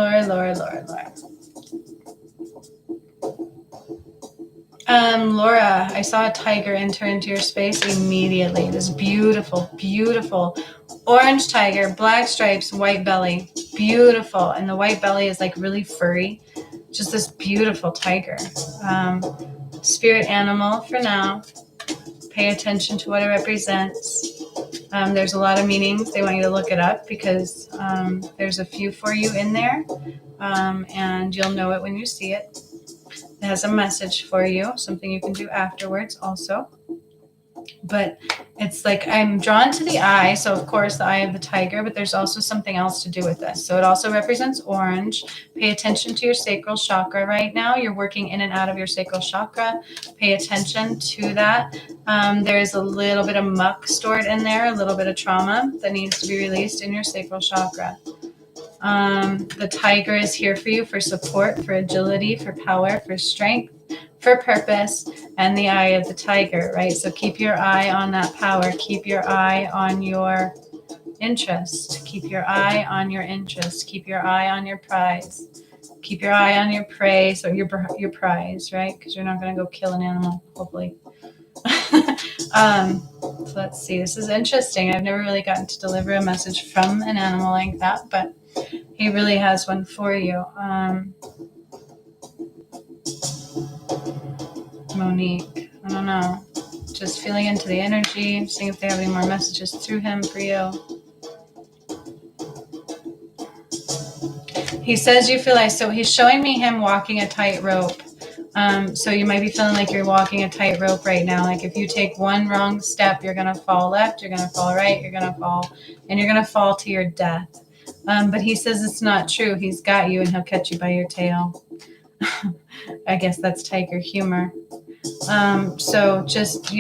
Laura, I saw a tiger enter into your space immediately. This beautiful, beautiful orange tiger, black stripes, white belly. Beautiful. And the white belly is like really furry. Just this beautiful tiger. Spirit animal for now. Pay attention to what it represents. There's a lot of meanings. They want you to look it up because there's a few for you in there. And you'll know it when you see it. It has a message for you, something you can do afterwards also. But it's like I'm drawn to the eye. So, of course, the eye of the tiger, but there's also something else to do with this. So it also represents orange. Pay attention to your sacral chakra right now. You're working in and out of your sacral chakra. Pay attention to that. There's a little bit of muck stored in there, a little bit of trauma that needs to be released in your sacral chakra. The tiger is here for you for support, for agility, for power, for strength, for purpose, and the eye of the tiger, right? So keep your eye on that power. Keep your eye on your interest. Keep your eye on your interest. Keep your eye on your prize. Keep your eye on your prey, so your prize, right? Because you're not going to go kill an animal, hopefully. So let's see. This is interesting. I've never really gotten to deliver a message from an animal like that, but he really has one for you. Monique, I don't know. Just feeling into the energy, seeing if they have any more messages through him for you. He says you feel like, so he's showing me him walking a tightrope. So you might be feeling like you're walking a tightrope right now. Like if you take one wrong step, you're going to fall left, you're going to fall right, you're going to fall, and you're going to fall to your death. But he says it's not true. He's got you and he'll catch you by your tail. I guess that's tiger humor. So just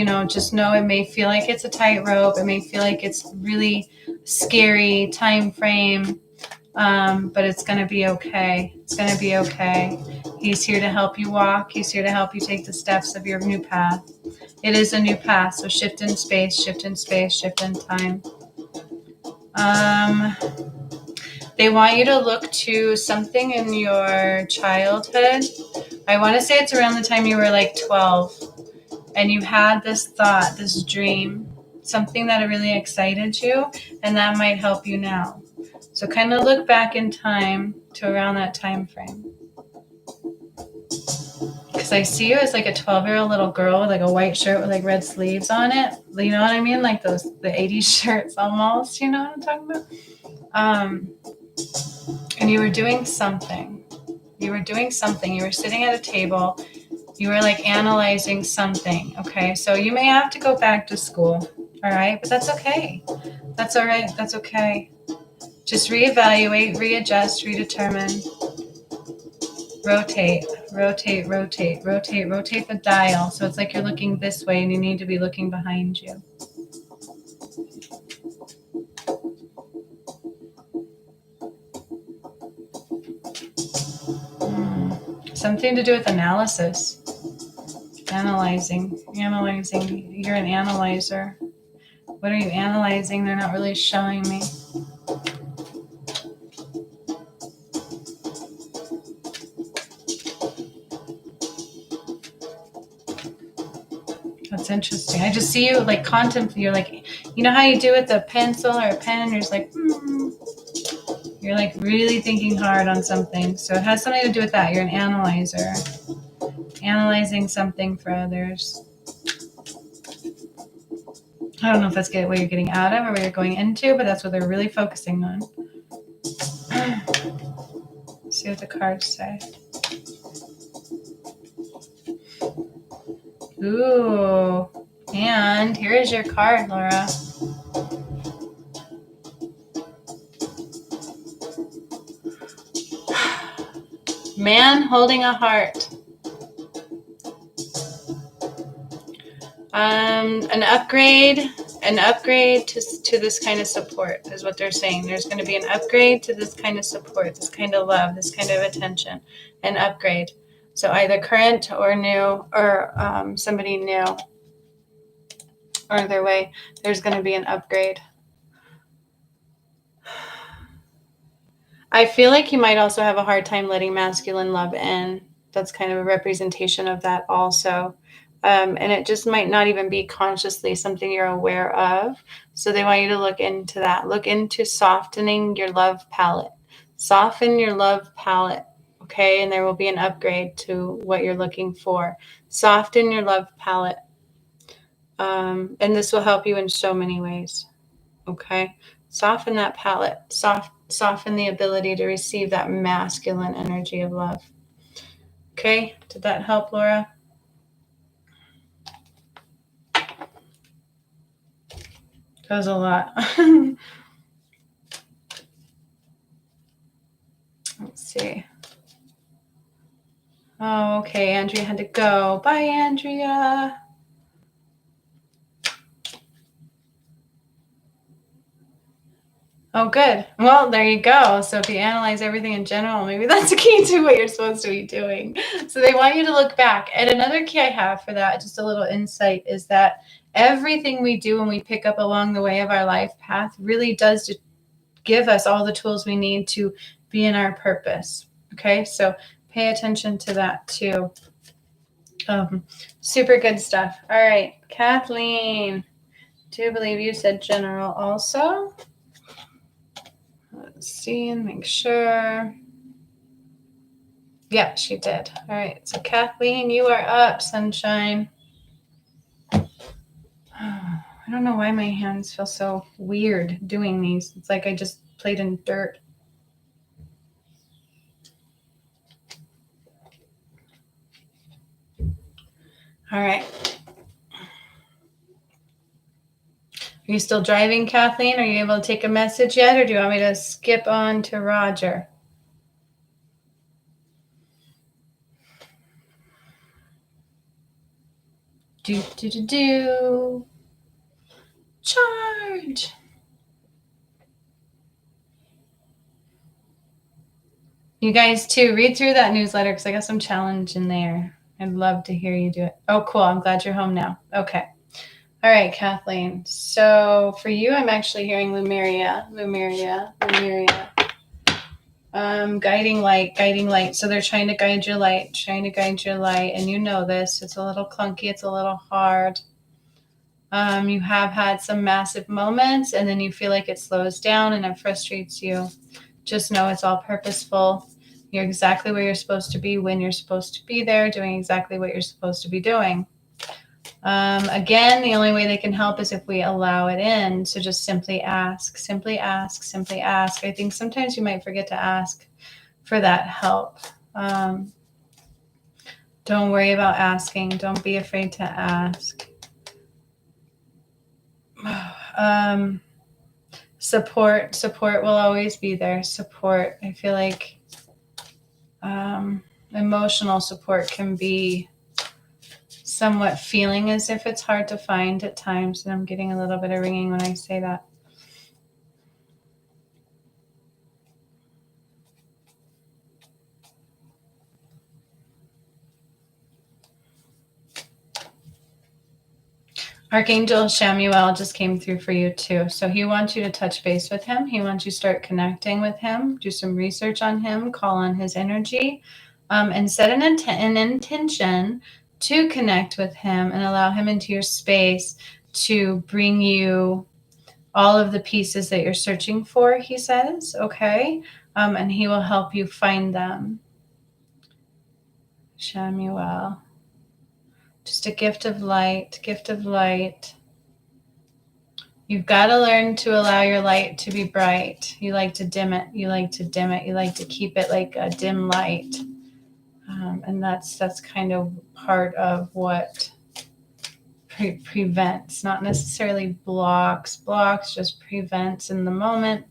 know it may feel like it's a tightrope. It may feel like it's really scary time frame. But it's going to be okay. It's going to be okay. He's here to help you walk. He's here to help you take the steps of your new path. It is a new path. So shift in space, shift in space, shift in time. They want you to look to something in your childhood. I want to say it's around the time you were like 12 and you had this thought, this dream, something that really excited you, and that might help you now. So kind of look back in time to around that time frame. Because I see you as like a 12-year-old little girl with like a white shirt with like red sleeves on it. You know what I mean? Like the 80s shirts almost, you know what I'm talking about? And you were doing something. You were sitting at a table. You were like analyzing something. Okay. So you may have to go back to school. All right. But that's okay. That's all right. That's okay. Just reevaluate, readjust, redetermine. Rotate, rotate, rotate, rotate, rotate the dial. So it's like you're looking this way and you need to be looking behind you. Something to do with analysis. Analyzing. You're an analyzer. What are you analyzing? They're not really showing me. That's interesting. I just see you like contemplate. You're like, you know how you do with a pencil or a pen, and you're just like, You're like really thinking hard on something. So it has something to do with that. You're an analyzer. Analyzing something for others. I don't know if that's what you're getting out of or what you're going into, but that's what they're really focusing on. See what the cards say. Ooh. And here is your card, Laura. Man holding a heart. An upgrade to this kind of support is what they're saying. There's going to be an upgrade to this kind of support, this kind of love, this kind of attention, an upgrade. So either current or new, or somebody new. Either way, there's going to be an upgrade. I feel like you might also have a hard time letting masculine love in. That's kind of a representation of that also. And it just might not even be consciously something you're aware of. So they want you to look into that. Look into softening your love palette. Soften your love palette, okay? And there will be an upgrade to what you're looking for. Soften your love palette. And this will help you in so many ways, okay? Soften that palette. Soften the ability to receive that masculine energy of love. Okay? Did that help, Laura? That was a lot. Let's see. Oh, okay. Andrea had to go. Bye, Andrea. Oh, good. Well, there you go. So if you analyze everything in general, maybe that's a key to what you're supposed to be doing. So they want you to look back. And another key I have for that, just a little insight, is that everything we do and we pick up along the way of our life path really does give us all the tools we need to be in our purpose. Okay, so pay attention to that too. Super good stuff. All right, Kathleen, do believe you said general also. Let's see and make sure. Yeah, she did. All right, so Kathleen, you are up, sunshine. I don't know why my hands feel so weird doing these. It's like I just played in dirt. All right. Are you still driving, Kathleen? Are you able to take a message yet, or do you want me to skip on to Roger? Do. Charge. You guys, too, read through that newsletter because I got some challenge in there. I'd love to hear you do it. Oh, cool. I'm glad you're home now. Okay. All right, Kathleen. So for you, I'm actually hearing Lumeria. Guiding light. So they're trying to guide your light. And you know this. It's a little clunky. It's a little hard. You have had some massive moments, and then you feel like it slows down and it frustrates you. Just know it's all purposeful. You're exactly where you're supposed to be when you're supposed to be there, doing exactly what you're supposed to be doing. Again, the only way they can help is if we allow it in. So just simply ask. I think sometimes you might forget to ask for that help. Don't worry about asking. Don't be afraid to ask. Support will always be there. Support. I feel like emotional support can be somewhat feeling as if it's hard to find at times. And I'm getting a little bit of ringing when I say that. Archangel Shamuel just came through for you too. So he wants you to touch base with him. He wants you to start connecting with him, do some research on him, call on his energy, and set an intention to connect with him and allow him into your space to bring you all of the pieces that you're searching for, he says, okay? And he will help you find them. Shamuel. Just a gift of light, gift of light. You've got to learn to allow your light to be bright. You like to dim it. You like to dim it. You like to keep it like a dim light. And that's kind of part of what prevents, not necessarily blocks, just prevents in the moment.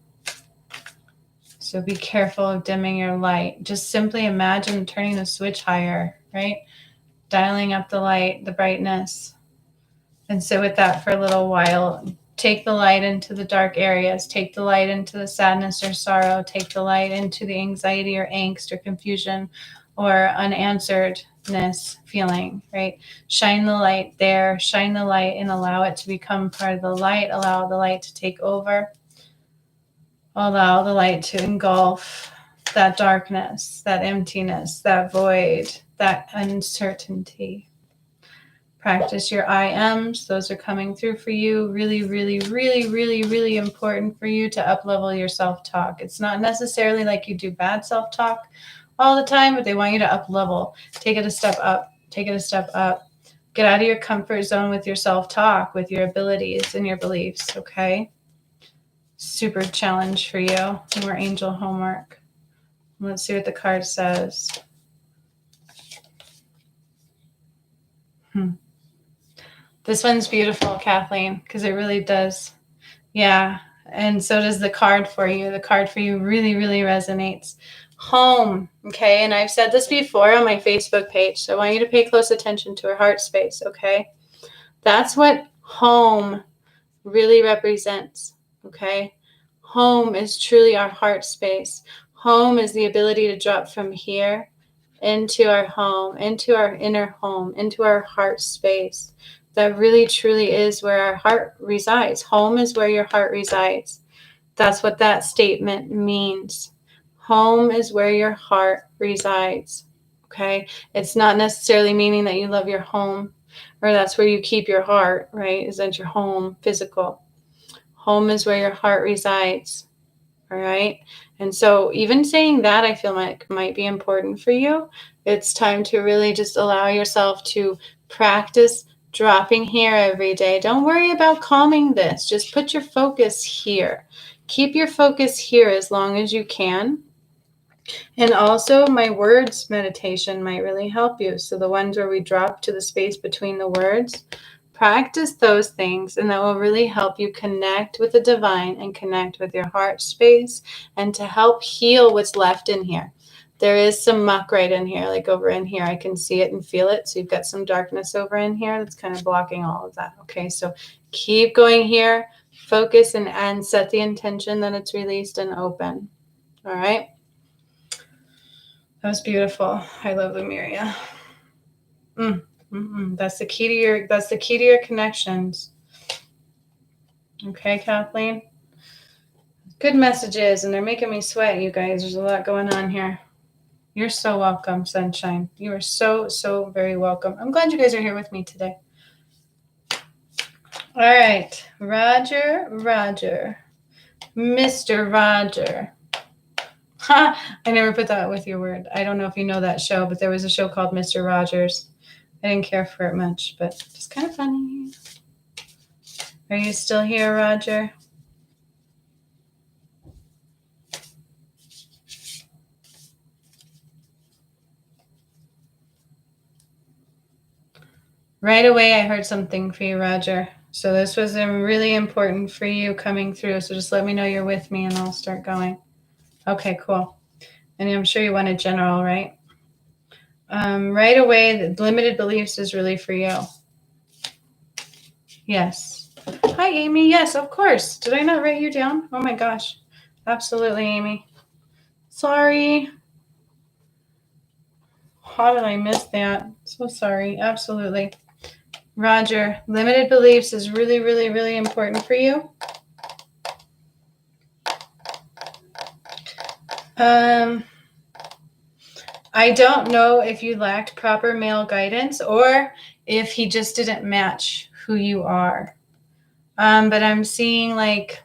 So be careful of dimming your light. Just simply imagine turning the switch higher, right? Dialing up the light, the brightness. And sit with that for a little while. Take the light into the dark areas. Take the light into the sadness or sorrow. Take the light into the anxiety or angst or confusion or unansweredness feeling, right? Shine the light there. Shine the light and allow it to become part of the light. Allow the light to take over. Allow the light to engulf that darkness, that emptiness, that void, that uncertainty. Practice your I ams. Those are coming through for you. Really, really, really, really, really important for you to up-level your self-talk. It's not necessarily like you do bad self-talk all the time, but they want you to up-level. Take it a step up. Take it a step up. Get out of your comfort zone with your self-talk, with your abilities and your beliefs, okay? Super challenge for you. More angel homework. Let's see what the card says. This one's beautiful, Kathleen, because it really does. Yeah. And so does the card for you. The card for you really, really resonates. Home. Okay. And I've said this before on my Facebook page. So I want you to pay close attention to her heart space. Okay. That's what home really represents. Okay. Home is truly our heart space. Home is the ability to drop from here into our home, into our inner home, into our heart space. That really truly is where our heart resides. Home is where your heart resides. That's what that statement means. Home is where your heart resides. Okay? It's not necessarily meaning that you love your home or that's where you keep your heart, right? Is that your home physical? Home is where your heart resides. All right. And so even saying that, I feel like might be important for you. It's time to really just allow yourself to practice dropping here every day. Don't worry about calming this. Just put your focus here. Keep your focus here as long as you can. And also my words meditation might really help you. So the ones where we drop to the space between the words, practice those things, and that will really help you connect with the divine and connect with your heart space and to help heal what's left in here. There is some muck right in here, like over in here. I can see it and feel it. So you've got some darkness over in here that's kind of blocking all of that. Okay, so keep going here, focus and set the intention that it's released and open. All right. That was beautiful. I love Lemuria. That's the key to your connections. Okay, Kathleen. Good messages, and they're making me sweat, you guys. There's a lot going on here. You're so welcome, Sunshine. You are so, so very welcome. I'm glad you guys are here with me today. All right, Roger. Mr. Roger. Ha! I never put that with your word. I don't know if you know that show, but there was a show called Mr. Rogers. I didn't care for it much, but it's kind of funny. Are you still here, Roger? Right away, I heard something for you, Roger. So this was really important for you coming through. So just let me know you're with me and I'll start going. Okay, cool. And I'm sure you wanted general, right? Right away, the limited beliefs is really for you. Yes. Hi, Amy. Yes, of course. Did I not write you down? Oh my gosh. Absolutely, Amy. Sorry. How did I miss that? So sorry. Absolutely. Roger, limited beliefs is really, really, really important for you. I don't know if you lacked proper male guidance or if he just didn't match who you are. But I'm seeing like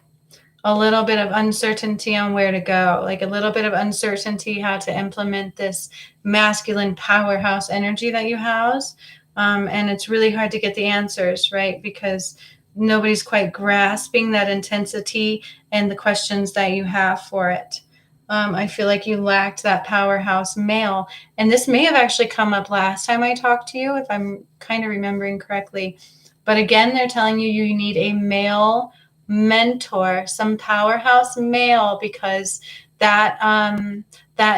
a little bit of uncertainty on where to go, like a little bit of uncertainty how to implement this masculine powerhouse energy that you house. And it's really hard to get the answers, right? Because nobody's quite grasping that intensity and the questions that you have for it. I feel like you lacked that powerhouse male. And this may have actually come up last time I talked to you, if I'm kind of remembering correctly. But again, they're telling you you need a male mentor, some powerhouse male, because that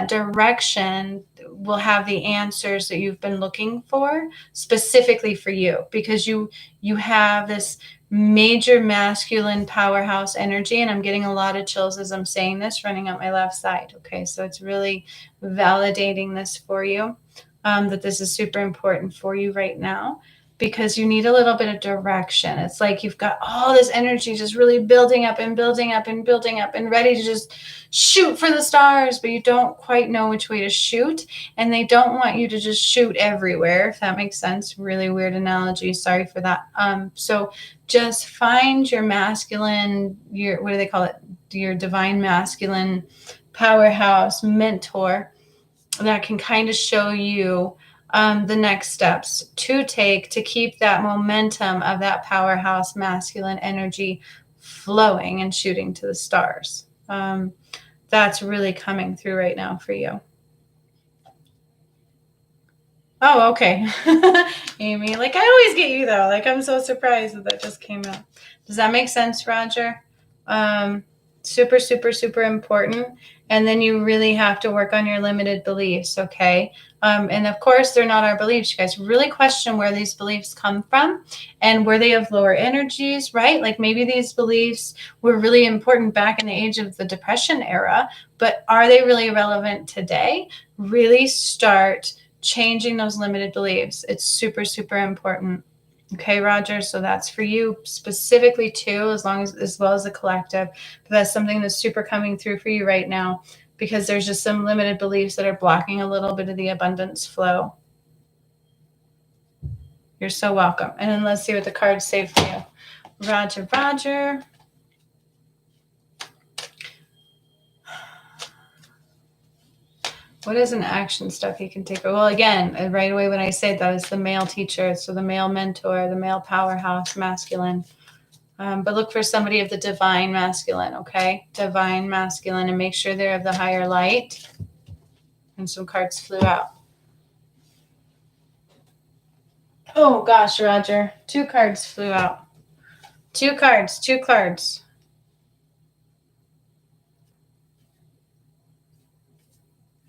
direction will have the answers that you've been looking for specifically for you, because you have this major masculine powerhouse energy, and I'm getting a lot of chills as I'm saying this running up my left side. Okay, so it's really validating this for you, that this is super important for you right now, because you need a little bit of direction. It's like you've got all this energy just really building up and building up and building up and ready to just shoot for the stars, but you don't quite know which way to shoot. And they don't want you to just shoot everywhere, if that makes sense. Really weird analogy. Sorry for that. So just find your masculine, your, what do they call it? Your divine masculine powerhouse mentor that can kind of show you the next steps to take to keep that momentum of that powerhouse masculine energy flowing and shooting to the stars. That's really coming through right now for you. Oh, okay. Amy, like I always get you though. Like I'm so surprised that just came out. Does that make sense, Roger? Super, super, super important. And then you really have to work on your limited beliefs, okay? And of course, they're not our beliefs. You guys really question where these beliefs come from and were they of lower energies, right? Like maybe these beliefs were really important back in the age of the Depression era, but are they really relevant today? Really start changing those limited beliefs. It's super, super important. Okay, Roger. So that's for you specifically too, as well as the collective. But that's something that's super coming through for you right now, because there's just some limited beliefs that are blocking a little bit of the abundance flow. You're so welcome. And then let's see what the cards say for you. Roger, Roger. What is an action step he can take? Well, again, right away when I say that, it's the male teacher. So the male mentor, the male powerhouse, masculine. But look for somebody of the divine masculine, okay? Divine masculine, and make sure they're of the higher light. And some cards flew out. Oh gosh, Roger. 2 cards flew out. 2 cards, 2 cards.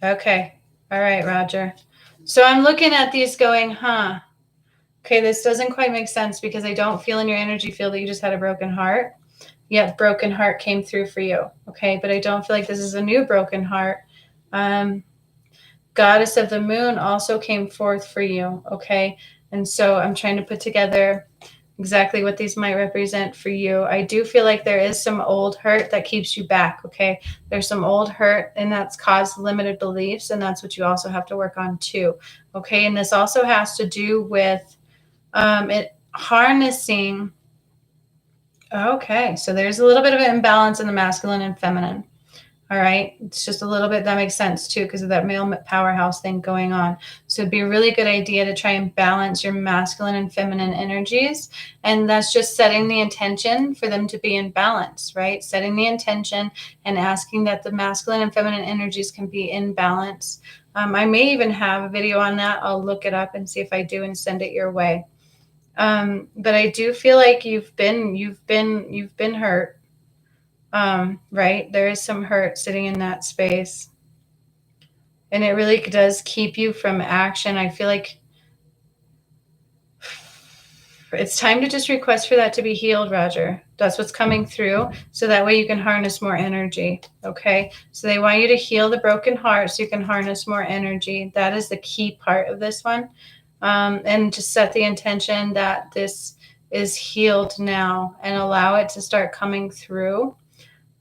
Okay. All right, Roger. So I'm looking at these going, okay, this doesn't quite make sense, because I don't feel in your energy field that you just had a broken heart. Yet broken heart came through for you. Okay. But I don't feel like this is a new broken heart. Goddess of the moon also came forth for you. Okay. And so I'm trying to put together exactly what these might represent for you. I do feel like there is some old hurt that keeps you back. Okay. There's some old hurt, and that's caused limited beliefs. And that's what you also have to work on too. Okay. And this also has to do with it harnessing. Okay. So there's a little bit of an imbalance in the masculine and feminine. All right. It's just a little bit, that makes sense too, because of that male powerhouse thing going on. So it'd be a really good idea to try and balance your masculine and feminine energies. And that's just setting the intention for them to be in balance, right? Setting the intention and asking that the masculine and feminine energies can be in balance. I may even have a video on that. I'll look it up and see if I do and send it your way. But I do feel like you've been hurt. Right? There is some hurt sitting in that space. And it really does keep you from action. I feel like it's time to just request for that to be healed, Roger. That's what's coming through. So that way you can harness more energy. Okay. So they want you to heal the broken heart so you can harness more energy. That is the key part of this one. And just set the intention that this is healed now and allow it to start coming through.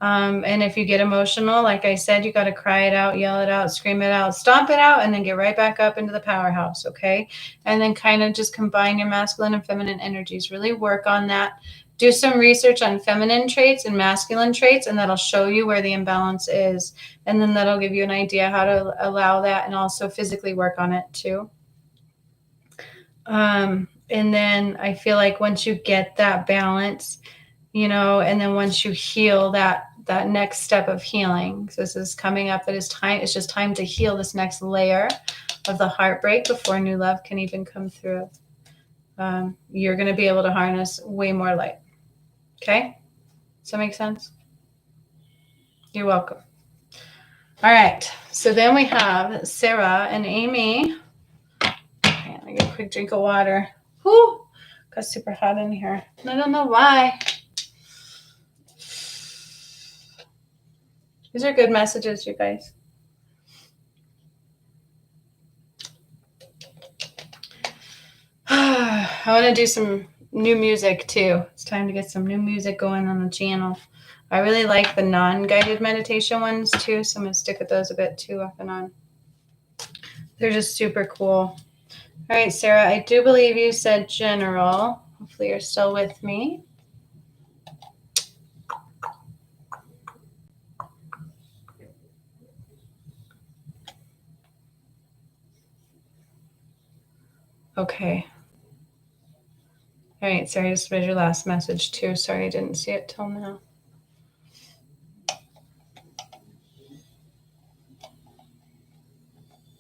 And if you get emotional, like I said, you got to cry it out, yell it out, scream it out, stomp it out, and then get right back up into the powerhouse. Okay. And then kind of just combine your masculine and feminine energies. Really work on that. Do some research on feminine traits and masculine traits, and that'll show you where the imbalance is. And then that'll give you an idea how to allow that and also physically work on it too. And then I feel like once you get that balance, and then once you heal that next step of healing, so this is coming up, that is time. It's just time to heal this next layer of the heartbreak before new love can even come through. You're going to be able to harness way more light. Okay. Does that make sense? You're welcome. All right. So then we have Sarah and Amy. Let me get a quick drink of water. Whew. Got super hot in here. I don't know why. These are good messages, you guys. I want to do some new music too. It's time to get some new music going on the channel. I really like the non-guided meditation ones too, so I'm going to stick with those a bit too off and on. They're just super cool. All right, Sarah, I do believe you said general. Hopefully you're still with me. Okay. All right, Sarah, I just read your last message too. Sorry, I didn't see it till now.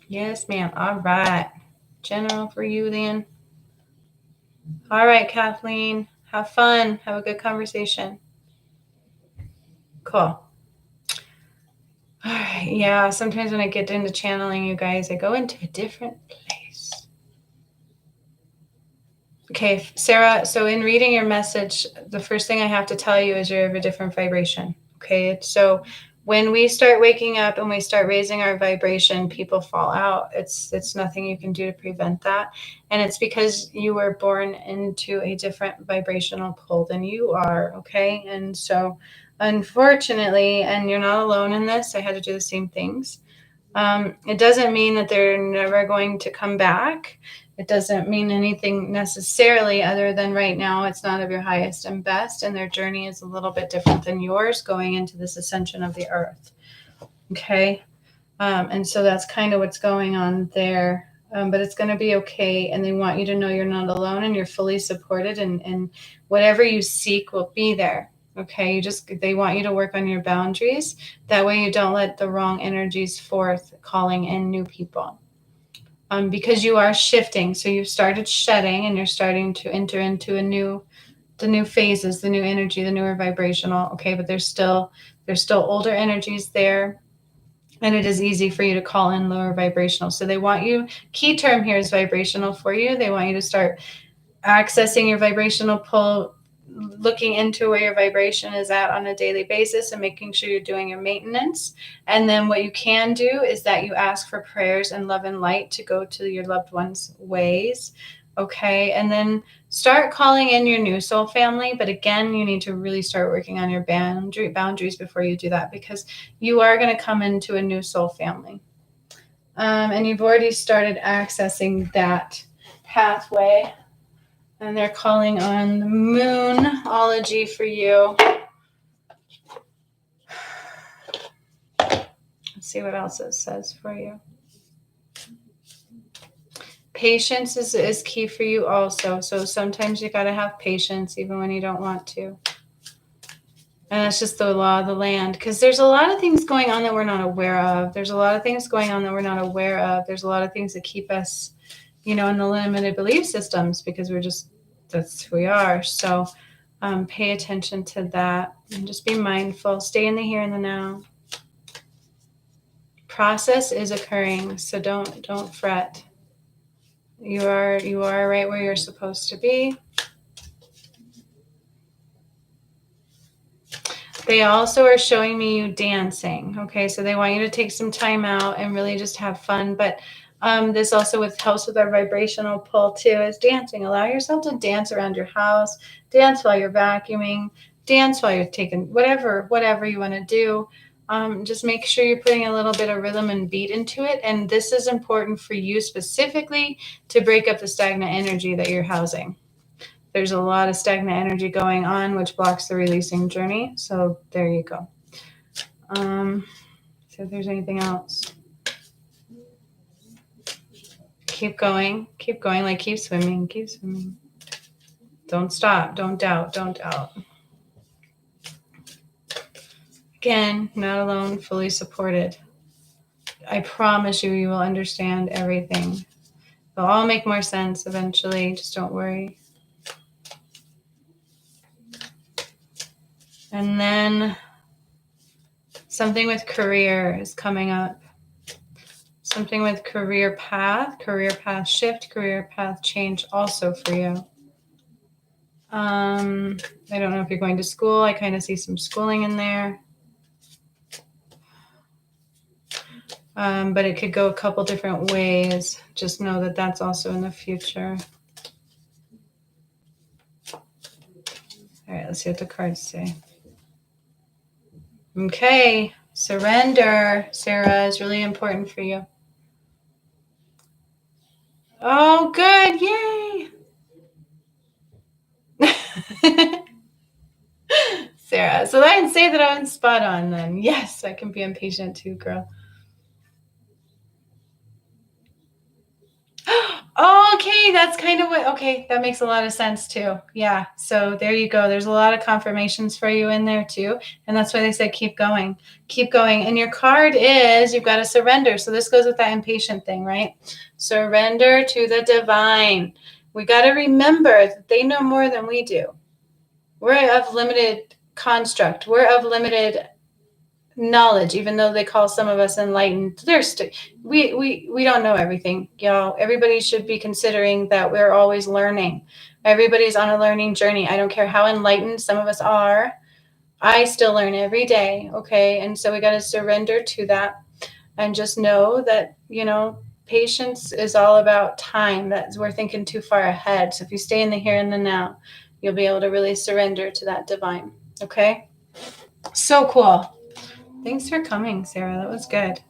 Yes, ma'am. All right. General for you then. All right, Kathleen. Have fun. Have a good conversation. Cool. All right. Yeah, sometimes when I get into channeling, you guys, I go into a different place. Okay, Sarah, so in reading your message, the first thing I have to tell you is you're of a different vibration. Okay, so when we start waking up and we start raising our vibration, people fall out. It's nothing you can do to prevent that. And it's because you were born into a different vibrational pull than you are. Okay, and so unfortunately, and you're not alone in this, I had to do the same things. It doesn't mean that they're never going to come back. It doesn't mean anything necessarily other than right now it's not of your highest and best, and their journey is a little bit different than yours going into this ascension of the earth. Okay. And so that's kind of what's going on there. But it's going to be okay. And they want you to know you're not alone and you're fully supported, and whatever you seek will be there. Okay. They want you to work on your boundaries. That way you don't let the wrong energies forth calling in new people. Because you are shifting. So you've started shedding and you're starting to enter into the new phases, the new energy, the newer vibrational. Okay. But there's still older energies there. And it is easy for you to call in lower vibrational. So they want you, key term here is vibrational for you. They want you to start accessing your vibrational pull, looking into where your vibration is at on a daily basis and making sure you're doing your maintenance. And then what you can do is that you ask for prayers and love and light to go to your loved ones' ways. Okay. And then start calling in your new soul family. But again, you need to really start working on your boundaries before you do that, because you are going to come into a new soul family. And you've already started accessing that pathway. And they're calling on the moonology for you. Let's see what else it says for you. Patience is key for you also. So sometimes you got to have patience even when you don't want to. And it's just the law of the land, because there's a lot of things going on that we're not aware of. There's a lot of things going on that we're not aware of. There's a lot of things that keep us, in the limited belief systems, because that's who we are. So pay attention to that and just be mindful. Stay in the here and the now. process is occurring, so don't fret. You are right where you're supposed to be. They also are showing me you dancing. Okay, so they want you to take some time out and really just have fun. But this also helps with our vibrational pull too, is dancing. Allow yourself to dance around your house, dance while you're vacuuming, dance while you're taking whatever you want to do. Just make sure you're putting a little bit of rhythm and beat into it. And this is important for you specifically to break up the stagnant energy that you're housing. There's a lot of stagnant energy going on, which blocks the releasing journey. So there you go. See if there's anything else. Keep going, like keep swimming. Don't stop, don't doubt. Again, not alone, fully supported. I promise you will understand everything. It'll all make more sense eventually, just don't worry. And then something with career is coming up. Something with career path shift, career path change also for you. I don't know if you're going to school. I kind of see some schooling in there. But it could go a couple different ways. Just know that that's also in the future. All right, let's see what the cards say. Okay, surrender, Sarah, is really important for you. Oh, good, yay! Sarah, so I didn't say that I'm spot on then. Yes, I can be impatient too, girl. Okay, that's kind of okay, that makes a lot of sense too. Yeah, so there you go. There's a lot of confirmations for you in there too. And that's why they said keep going. And your card is, you've got to surrender. So this goes with that impatient thing, right? Surrender to the divine. We got to remember that they know more than we do. We're of limited construct. We're of limited knowledge, even though they call some of us enlightened. We don't know everything, y'all. Everybody should be considering that we're always learning. Everybody's on a learning journey. I don't care how enlightened some of us are. I still learn every day. Okay, and so we got to surrender to that, and just know that patience is all about time. That's, we're thinking too far ahead. So if you stay in the here and the now, you'll be able to really surrender to that divine. Okay, so cool. Thanks for coming, Sarah. That was good.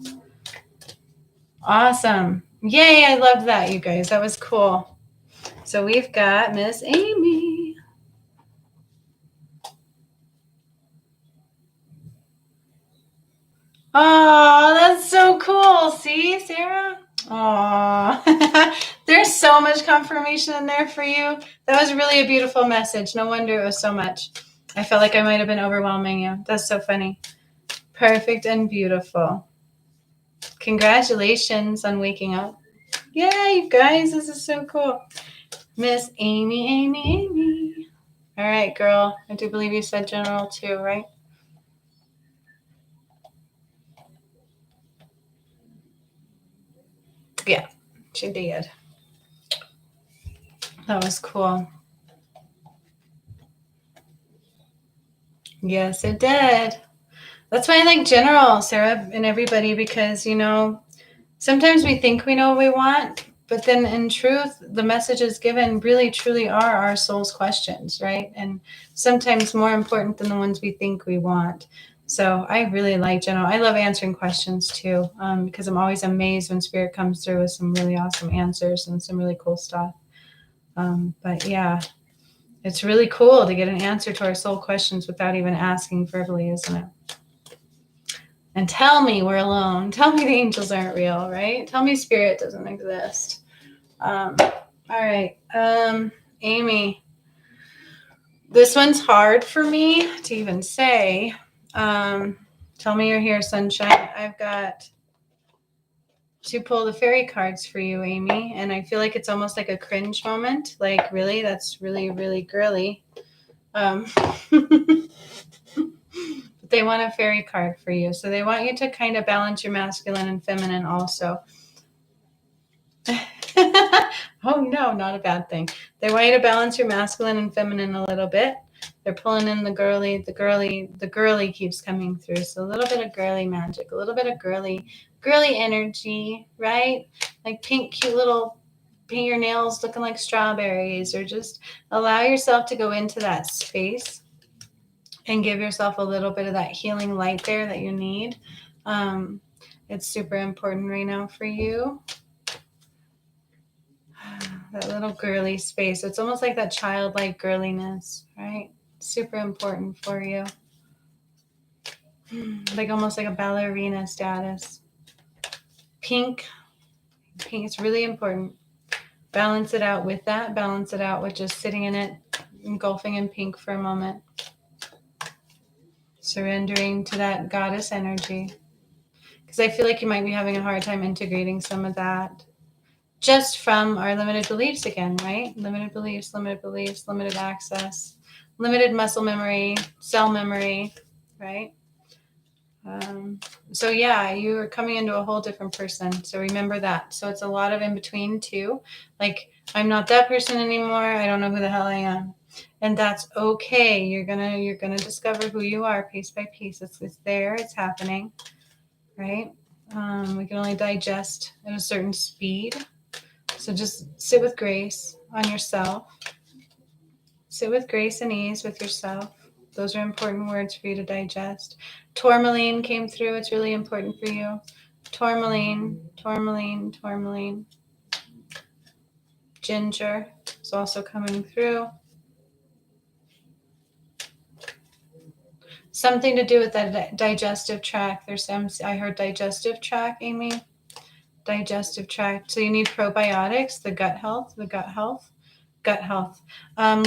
Awesome. Yay, I loved that, you guys. That was cool. So we've got Miss Amy. Oh, that's so cool. See, Sarah? Oh, there's so much confirmation in there for you. That was really a beautiful message. No wonder it was so much. I felt like I might have been overwhelming you. That's so funny. Perfect and beautiful. Congratulations on waking up. Yay, you guys. This is so cool. Miss Amy. All right, girl. I do believe you said general too, right? Yeah, she did. That was cool. Yes, it did. That's why I like general, Sarah, and everybody, because, sometimes we think we know what we want, but then in truth, the messages given really, truly are our soul's questions, right? And sometimes more important than the ones we think we want. So I really like general. I love answering questions too, because I'm always amazed when Spirit comes through with some really awesome answers and some really cool stuff. But yeah, it's really cool to get an answer to our soul questions without even asking verbally, isn't it? And tell me we're alone. Tell me the angels aren't real, right? Tell me Spirit doesn't exist. All right. Amy, this one's hard for me to even say. Tell me you're here, sunshine. I've got to pull the fairy cards for you, Amy. And I feel like it's almost like a cringe moment. Like, really? That's really, really girly. But they want a fairy card for you. So they want you to kind of balance your masculine and feminine also. Oh no, not a bad thing. They want you to balance your masculine and feminine a little bit. They're pulling in the girly keeps coming through. So a little bit of girly magic, a little bit of girly energy, right? Like pink, cute little paint your nails looking like strawberries, or just allow yourself to go into that space and give yourself a little bit of that healing light there that you need. It's super important right now for you. That little girly space. It's almost like that childlike girliness, right? Super important for you. Like almost like a ballerina status. Pink is really important. Balance it out with that. Balance it out with just sitting in it, engulfing in pink for a moment. Surrendering to that goddess energy. Because I feel like you might be having a hard time integrating some of that just from our limited beliefs again, right? Limited beliefs, limited access, limited muscle memory, cell memory, right? So yeah, you are coming into a whole different person. So remember that. So it's a lot of in between too. Like, I'm not that person anymore. I don't know who the hell I am. And that's okay. You're gonna discover who you are piece by piece. It's there, it's happening, right? We can only digest at a certain speed. So just sit with grace on yourself. Sit with grace and ease with yourself. Those are important words for you to digest. Tourmaline came through. It's really important for you. Tourmaline. Ginger is also coming through. Something to do with that digestive tract. I heard digestive tract, Amy. Digestive tract. So you need probiotics, the gut health.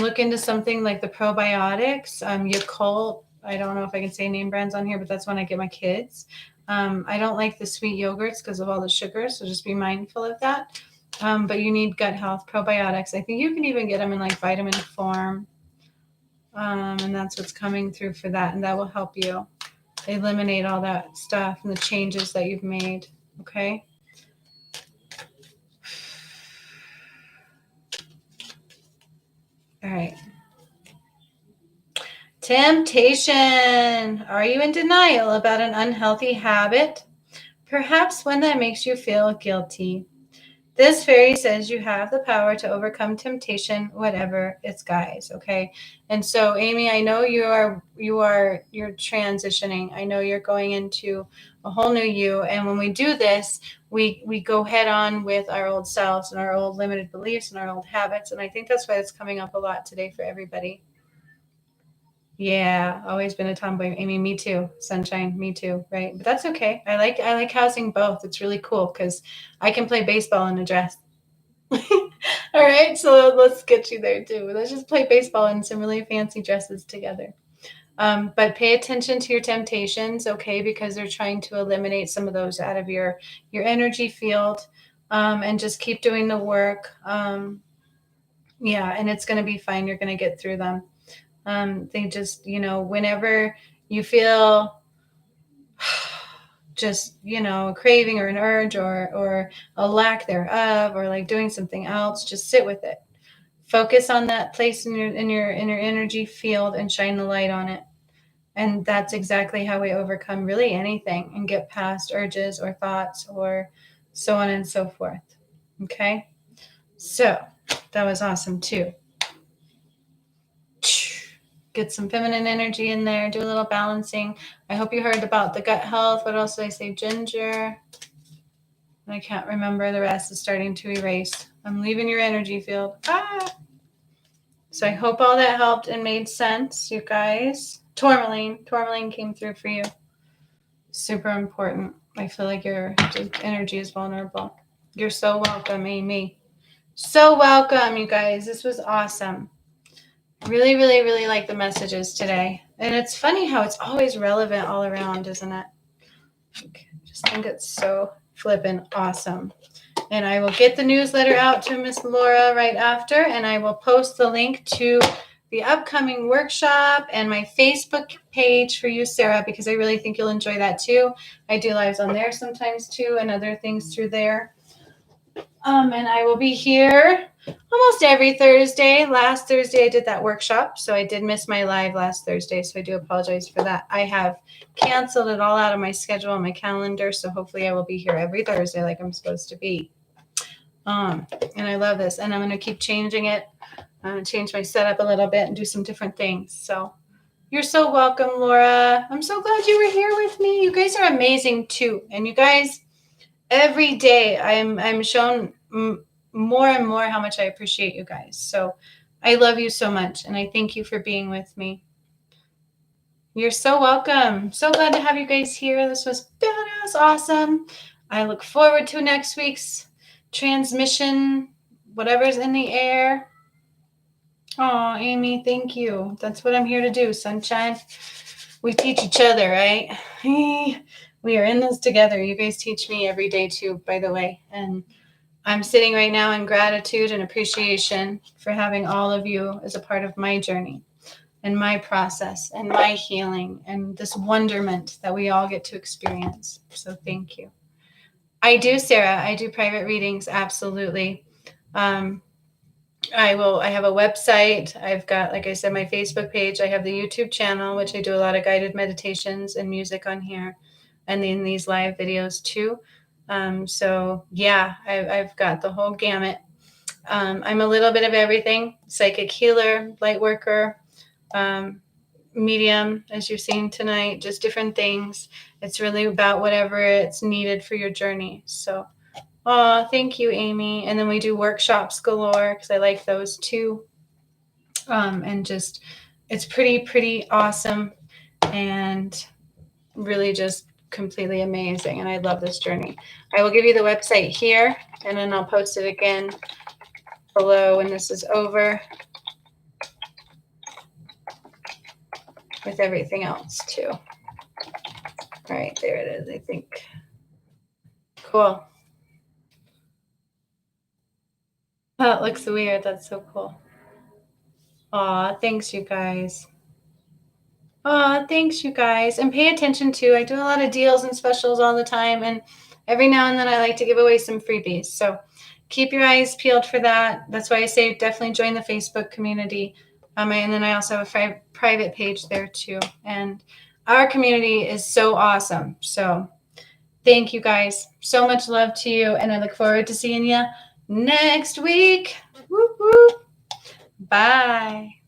Look into something like the probiotics, Yakult. I don't know if I can say name brands on here, but that's when I get my kids. I don't like the sweet yogurts because of all the sugar, so just be mindful of that. But you need gut health probiotics. I think you can even get them in like vitamin form. And that's what's coming through for that. And that will help you eliminate all that stuff and the changes that you've made. Okay. All right. Temptation. Are you in denial about an unhealthy habit? Perhaps one that makes you feel guilty. This fairy says you have the power to overcome temptation, whatever its guise. Okay. And so, Amy, I know you're transitioning. I know you're going into a whole new you. And when we do this, we go head on with our old selves and our old limited beliefs and our old habits. And I think that's why it's coming up a lot today for everybody. Yeah, always been a tomboy. Amy, me too. Sunshine, me too. Right, but that's okay. I like housing both. It's really cool because I can play baseball in a dress. All right, so let's get you there too. Let's just play baseball in some really fancy dresses together. But pay attention to your temptations, okay? Because they're trying to eliminate some of those out of your energy field, and just keep doing the work. Yeah, and it's going to be fine. You're going to get through them. They just, whenever you feel just, a craving or an urge or a lack thereof, or like doing something else, just sit with it. Focus on that place in your energy field and shine the light on it. And that's exactly how we overcome really anything and get past urges or thoughts or so on and so forth. Okay. So that was awesome too. Get some feminine energy in there. Do a little balancing. I hope you heard about the gut health. What else did I say? Ginger. I can't remember. The rest is starting to erase. I'm leaving your energy field. So I hope all that helped and made sense, you guys. Tourmaline came through for you. Super important. I feel like your energy is vulnerable. You're so welcome, Amy. So welcome, you guys. This was awesome. Really, really, really like the messages today. And it's funny how it's always relevant all around, isn't it? I just think it's so flippin' awesome. And I will get the newsletter out to Miss Laura right after, and I will post the link to the upcoming workshop and my Facebook page for you, Sarah, because I really think you'll enjoy that too. I do lives on there sometimes too and other things through there. And I will be here almost every Thursday. Last Thursday I did that workshop, so I did miss my live last Thursday, so I do apologize for that. I have canceled it all out of my schedule and my calendar, so hopefully I will be here every Thursday like I'm supposed to be. And I love this, and I'm going to keep changing it. I'm going to change my setup a little bit and do some different things. So you're so welcome, Laura. I'm so glad you were here with me. You guys are amazing too, and you guys, every day I'm shown more and more how much I appreciate you guys. So I love you so much, and I thank you for being with me. You're so welcome. So glad to have you guys here. This was badass awesome. I look forward to next week's transmission, whatever's in the air. Oh, Amy, thank you. That's what I'm here to do, sunshine. We teach each other, right? We are in this together. You guys teach me every day too, by the way. And I'm sitting right now in gratitude and appreciation for having all of you as a part of my journey and my process and my healing and this wonderment that we all get to experience. So thank you. I do, Sarah. I do private readings. Absolutely. I have a website. I've got, like I said, my Facebook page. I have the YouTube channel, which I do a lot of guided meditations and music on here, and then these live videos too. So yeah, I've got the whole gamut. I'm a little bit of everything: psychic healer, light worker, medium, as you've seen tonight, just different things. It's really about whatever it's needed for your journey. So oh, thank you, Amy. And then we do workshops galore because I like those too. And just, it's pretty awesome and really just completely amazing. And I love this journey. I will give you the website here, and then I'll post it again below when this is over with everything else too. All right, there it is, I think. Cool. Oh, it looks weird. That's so cool. Aw, thanks, you guys. Aw, thanks, you guys. And pay attention too. I do a lot of deals and specials all the time. And every now and then I like to give away some freebies. So keep your eyes peeled for that. That's why I say definitely join the Facebook community. And then I also have a private page there too. And our community is so awesome. So thank you guys. So much love to you. And I look forward to seeing you next week. Woo-hoo. Bye.